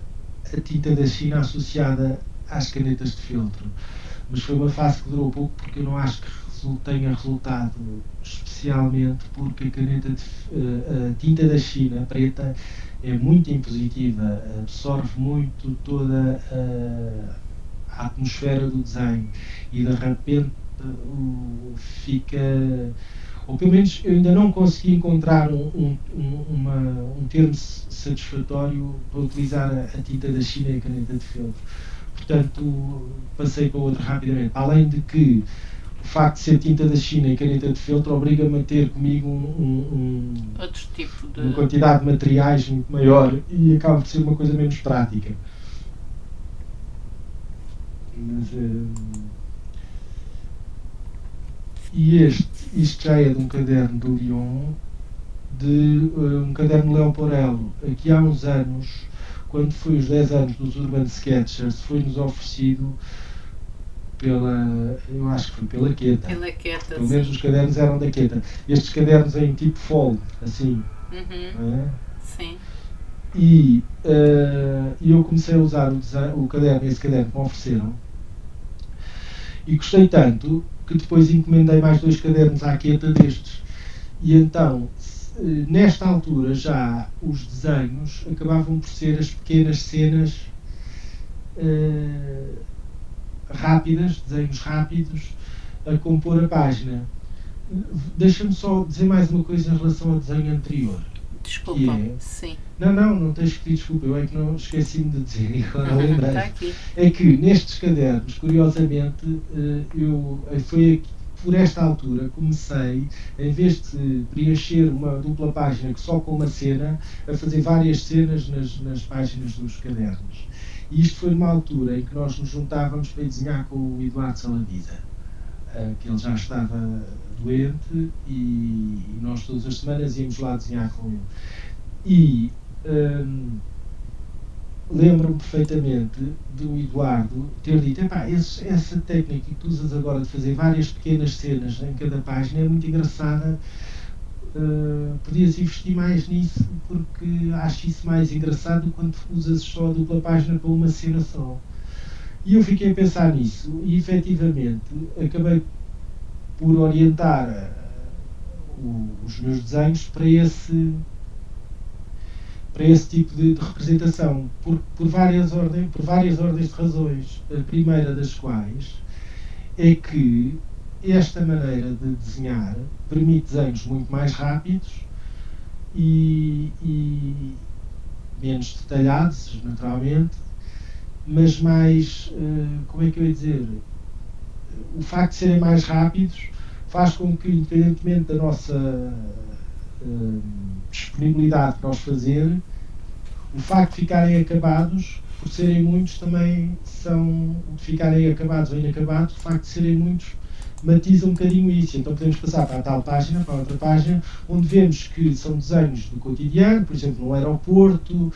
[SPEAKER 2] a tinta da China associada às canetas de feltro, mas foi uma fase que durou pouco, porque eu não acho que tenha resultado especialmente, porque a tinta da China preta é muito impositiva, absorve muito toda a atmosfera do desenho e de repente fica, ou pelo menos eu ainda não consegui encontrar um termo satisfatório para utilizar a tinta da China e a caneta de feltro. Portanto, passei para outro rapidamente. Além de que o facto de ser tinta da China e caneta de feltro obriga-me a ter comigo
[SPEAKER 1] outro tipo de...
[SPEAKER 2] uma quantidade de materiais muito maior e acaba por ser uma coisa menos prática. Mas, e isto já é de um caderno do Lyon, um caderno Leoporello. Aqui há uns anos, quando foi os 10 anos dos Urban Sketchers, foi-nos oferecido eu acho que foi pela Queta. Pelo menos os cadernos eram da Queta. Estes cadernos em tipo fold, assim.
[SPEAKER 1] Uhum. Sim.
[SPEAKER 2] E eu comecei a usar esse caderno que me ofereceram, e gostei tanto que depois encomendei mais 2 cadernos à Queta destes. E então, nesta altura já os desenhos acabavam por ser as pequenas cenas rápidas, desenhos rápidos a compor a página. Deixa-me só dizer mais uma coisa em relação ao desenho anterior.
[SPEAKER 1] Desculpa, sim.
[SPEAKER 2] Não tens que pedir desculpa, eu é que não esqueci-me de dizer, agora lembrei. É que nestes cadernos, curiosamente, foi aqui, por esta altura, comecei, em vez de preencher uma dupla página só com uma cena, a fazer várias cenas nas páginas dos cadernos. E isto foi numa altura em que nós nos juntávamos para desenhar com o Eduardo Saladiza. que ele já estava doente e nós todas as semanas íamos lá desenhar com ele. E lembro-me perfeitamente do Eduardo ter dito: essa técnica que tu usas agora de fazer várias pequenas cenas em cada página é muito engraçada, podias investir mais nisso, porque acho isso mais engraçado quando usas só a dupla página para uma cena só. E eu fiquei a pensar nisso e efetivamente acabei por orientar os meus desenhos para esse tipo de representação, por várias ordens de razões. A primeira das quais é que esta maneira de desenhar permite desenhos muito mais rápidos e menos detalhados, naturalmente, mas mais, como é que eu ia dizer, o facto de serem mais rápidos faz com que, independentemente da nossa disponibilidade para os fazer, o facto de ficarem acabados, por serem muitos, também são, de ficarem acabados ou inacabados, o facto de serem muitos matiza um bocadinho isso. Então podemos passar para a tal página, para a outra página, onde vemos que são desenhos do cotidiano, por exemplo, no aeroporto,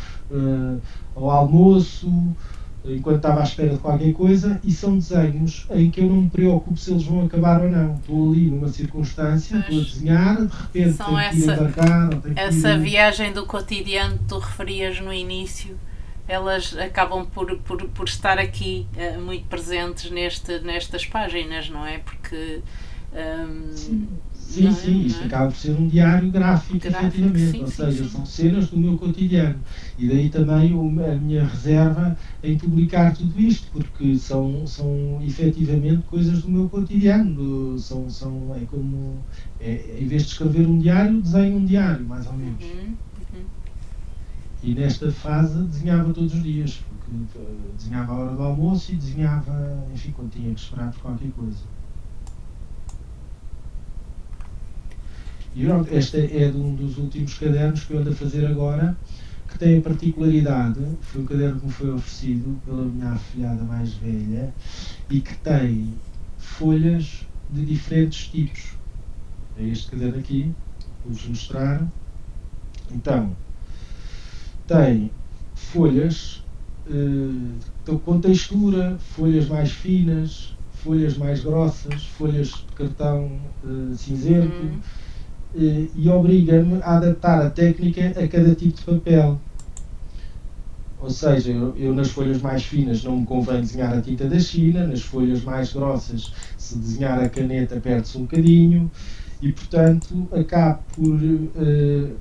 [SPEAKER 2] ao almoço, enquanto estava à espera de qualquer coisa, e são desenhos em que eu não me preocupo se eles vão acabar ou não. Estou ali numa circunstância, estou a desenhar, de repente tenho que ir embarcar.
[SPEAKER 1] Essa viagem do cotidiano que tu referias no início, elas acabam por estar aqui muito presentes nestas páginas, não é? Porque...
[SPEAKER 2] Sim, isto acaba por ser um diário gráfico efetivamente, ou seja, são cenas do meu cotidiano. E daí também a minha reserva em publicar tudo isto, porque são efetivamente coisas do meu cotidiano. É como, em vez de escrever um diário, desenho um diário, mais ou menos. E nesta fase desenhava todos os dias, porque desenhava a hora do almoço e desenhava, enfim, quando tinha que esperar por qualquer coisa. E este é de um dos últimos cadernos que eu ando a fazer agora, que tem a particularidade, foi um caderno que me foi oferecido pela minha afilhada mais velha, e que tem folhas de diferentes tipos. É este caderno aqui, vou-vos mostrar. Então, tem folhas com textura, folhas mais finas, folhas mais grossas, folhas de cartão cinzento, e obriga-me a adaptar a técnica a cada tipo de papel. Ou seja, eu nas folhas mais finas não me convém desenhar a tinta da China, nas folhas mais grossas, se desenhar a caneta perde-se um bocadinho, e portanto acabo por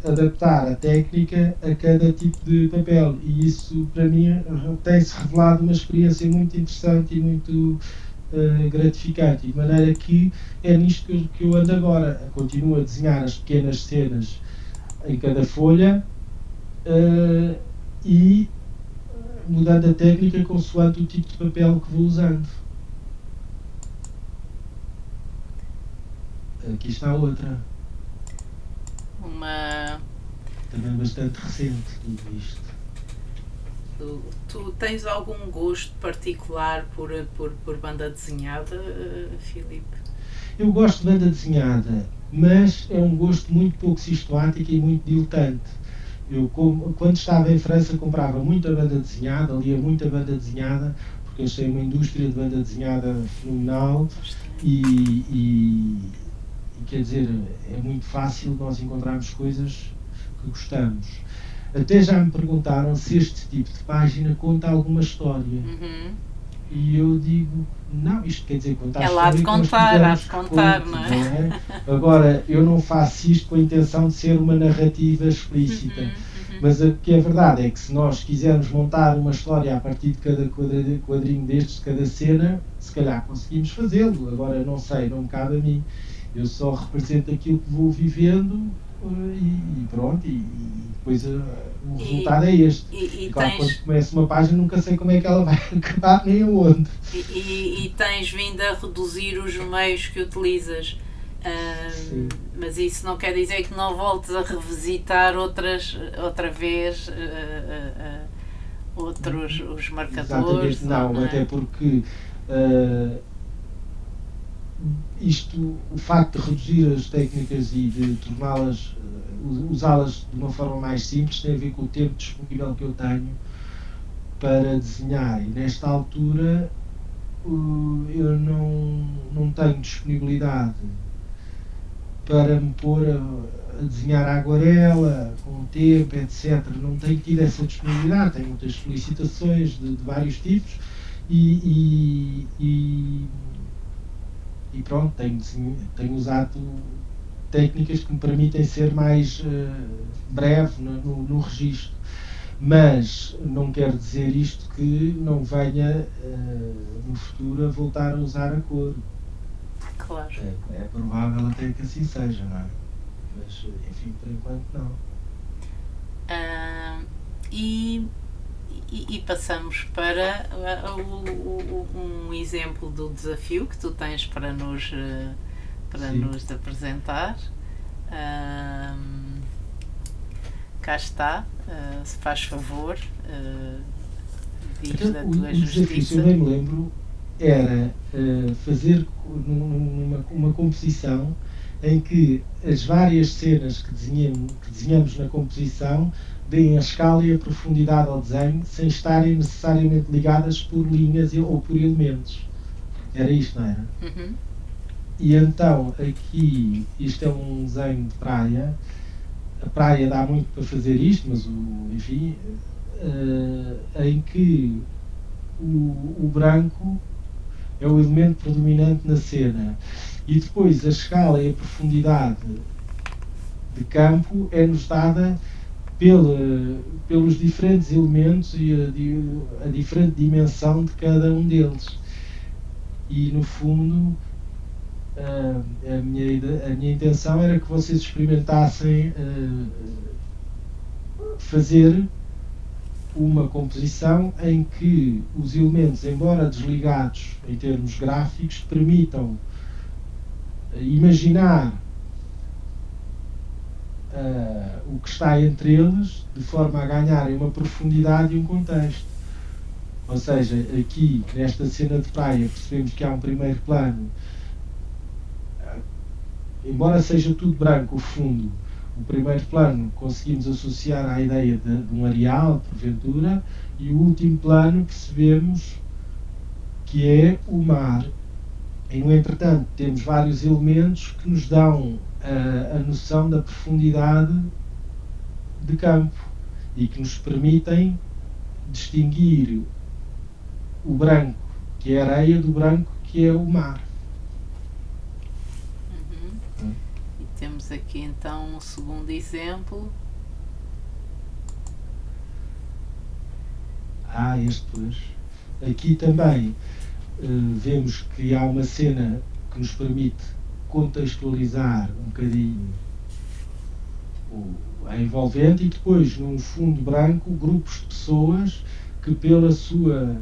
[SPEAKER 2] adaptar a técnica a cada tipo de papel, e isso para mim tem-se revelado uma experiência muito interessante e muito gratificante, de maneira que é nisto que eu ando agora. Continuo a desenhar as pequenas cenas em cada folha e mudando a técnica consoante o tipo de papel que vou usando. Aqui está outra. Também bastante recente tudo isto.
[SPEAKER 1] Tu tens algum gosto particular por banda desenhada, Filipe?
[SPEAKER 2] Eu gosto de banda desenhada, mas é um gosto muito pouco sistemático e muito diletante. Eu, quando estava em França, comprava muita banda desenhada, lia muita banda desenhada, porque achei uma indústria de banda desenhada fenomenal e quer dizer, é muito fácil nós encontrarmos coisas que gostamos. Até já me perguntaram se este tipo de página conta alguma história. E eu digo, não, isto quer dizer contar
[SPEAKER 1] história. É lá de contar, há de contar,
[SPEAKER 2] não é? Agora, eu não faço isto com a intenção de ser uma narrativa explícita. Mas o que é verdade é que se nós quisermos montar uma história a partir de cada quadrinho destes, de cada cena, se calhar conseguimos fazê-lo. Agora, não sei, não me cabe a mim. Eu só represento aquilo que vou vivendo e pronto, e depois o resultado é este. Agora, quando começo uma página, nunca sei como é que ela vai acabar nem aonde.
[SPEAKER 1] E tens vindo a reduzir os meios que utilizas, mas isso não quer dizer que não voltes a revisitar outra vez os marcadores.
[SPEAKER 2] Exatamente, não, até porque o facto de reduzir as técnicas e de torná-las, usá-las de uma forma mais simples, tem a ver com o tempo disponível que eu tenho para desenhar. E nesta altura eu não tenho disponibilidade para me pôr a desenhar a aguarela, com o tempo, etc. Não tenho tido essa disponibilidade, tenho muitas solicitações de vários tipos e pronto, tenho usado técnicas que me permitem ser mais breve no registro. Mas não quer dizer isto que não venha no futuro a voltar a usar a cor.
[SPEAKER 1] Claro.
[SPEAKER 2] É provável até que assim seja, não é? Mas, enfim, por enquanto não.
[SPEAKER 1] E passamos para um exemplo do desafio que tu tens para nos apresentar. Cá está, se faz favor, diz
[SPEAKER 2] então,
[SPEAKER 1] da tua
[SPEAKER 2] o
[SPEAKER 1] justiça.
[SPEAKER 2] desafio, se eu bem me lembro, era fazer uma composição em que as várias cenas que desenhamos na composição deem a escala e a profundidade ao desenho sem estarem necessariamente ligadas por linhas ou por elementos. Era isto, não era?
[SPEAKER 1] Uhum.
[SPEAKER 2] E então, aqui, isto é um desenho de praia. A praia dá muito para fazer isto, mas, enfim, em que o branco é o elemento predominante na cena. E depois a escala e a profundidade de campo é-nos dada pelos diferentes elementos e a diferente dimensão de cada um deles. E no fundo a minha intenção era que vocês experimentassem fazer uma composição em que os elementos, embora desligados em termos gráficos, permitam imaginar o que está entre eles, de forma a ganharem uma profundidade e um contexto. Ou seja, aqui nesta cena de praia percebemos que há um primeiro plano, embora seja tudo branco o fundo, o primeiro plano conseguimos associar à ideia de um areal, porventura, e o último plano percebemos que é o mar. E, no entretanto, temos vários elementos que nos dão a noção da profundidade de campo e que nos permitem distinguir o branco, que é a areia, do branco, que é o mar.
[SPEAKER 1] Uhum. E temos aqui então um segundo exemplo.
[SPEAKER 2] Este pois. Aqui também vemos que há uma cena que nos permite contextualizar um bocadinho a envolvente, e depois num fundo branco grupos de pessoas que pela sua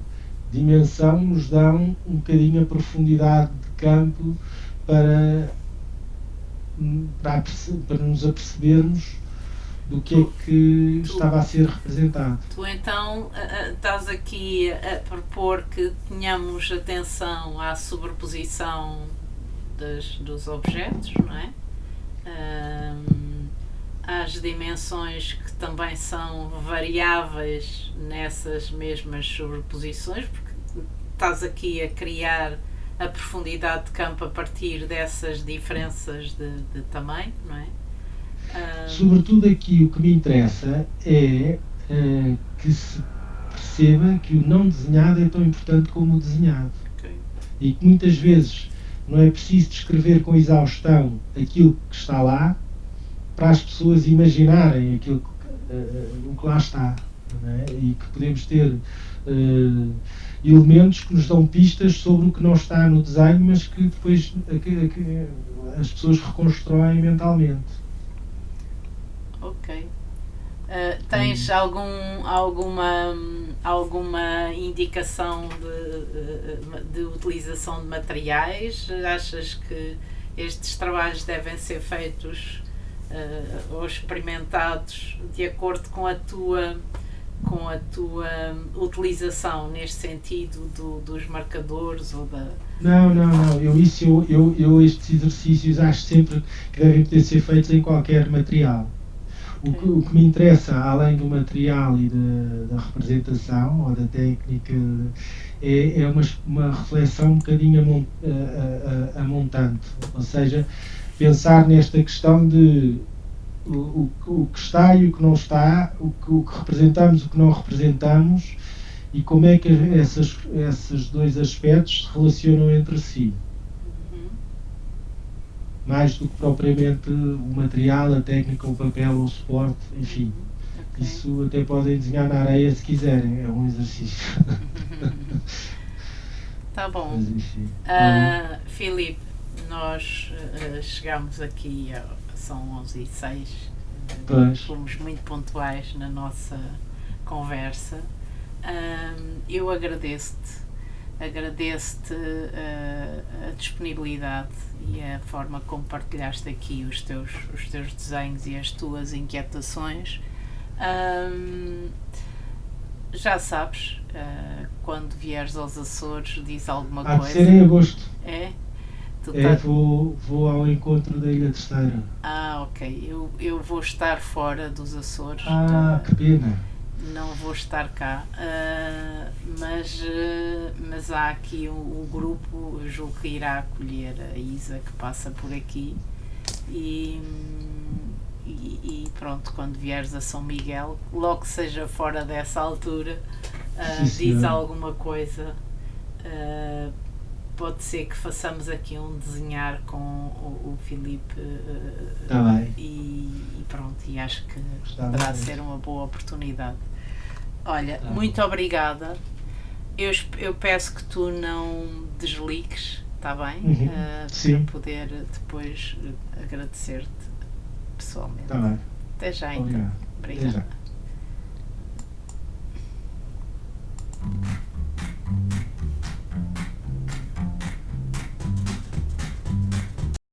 [SPEAKER 2] dimensão nos dão um bocadinho a profundidade de campo para nos apercebermos do que é que estava a ser representado.
[SPEAKER 1] Tu então estás aqui a propor que tenhamos atenção à sobreposição dos objetos, não é? Às dimensões que também são variáveis nessas mesmas sobreposições, porque estás aqui a criar a profundidade de campo a partir dessas diferenças de tamanho, não é?
[SPEAKER 2] Sobretudo aqui o que me interessa é que se perceba que o não desenhado é tão importante como o desenhado.
[SPEAKER 1] Okay.
[SPEAKER 2] E que muitas vezes não é preciso descrever com exaustão aquilo que está lá para as pessoas imaginarem aquilo que lá está. Não é? E que podemos ter elementos que nos dão pistas sobre o que não está no desenho, mas que depois as pessoas reconstroem mentalmente.
[SPEAKER 1] Ok. Tens alguma indicação de utilização de materiais? Achas que estes trabalhos devem ser feitos ou experimentados de acordo com a tua com a tua utilização neste sentido dos marcadores ou da...
[SPEAKER 2] Não, eu estes exercícios acho sempre que devem poder ser feitos em qualquer material. O que me interessa, além do material e da representação ou da técnica, é uma reflexão um bocadinho a montante. Ou seja, pensar nesta questão de o que está e o que não está, o que representamos e o que não representamos, e como é que esses dois aspectos se relacionam entre si. Mais do que propriamente o material, a técnica, o papel, o suporte, enfim. Okay. Isso até podem desenhar na areia se quiserem, é um exercício.
[SPEAKER 1] Tá bom. Filipe, nós chegamos aqui, são 11h06, fomos muito pontuais na nossa conversa. Eu agradeço-te a disponibilidade e a forma como partilhaste aqui os teus desenhos e as tuas inquietações. Já sabes, quando vieres aos Açores, diz alguma coisa.
[SPEAKER 2] Há de ser em agosto.
[SPEAKER 1] É?
[SPEAKER 2] Vou ao encontro da Ilha Terceira.
[SPEAKER 1] Ok. Eu vou estar fora dos Açores.
[SPEAKER 2] Que pena.
[SPEAKER 1] Não vou estar cá, mas há aqui um grupo, eu julgo que irá acolher a Isa, que passa por aqui, e pronto, quando vieres a São Miguel, logo que seja fora dessa altura, diz alguma coisa. Pode ser que façamos aqui um desenhar com o Filipe,
[SPEAKER 2] tá bem.
[SPEAKER 1] E pronto, e acho que poderá ser uma boa oportunidade. Olha, muito obrigada. Eu peço que tu não desligues, está bem? Para poder depois agradecer-te pessoalmente.
[SPEAKER 2] Tá bem.
[SPEAKER 1] Até já, então. Obrigada.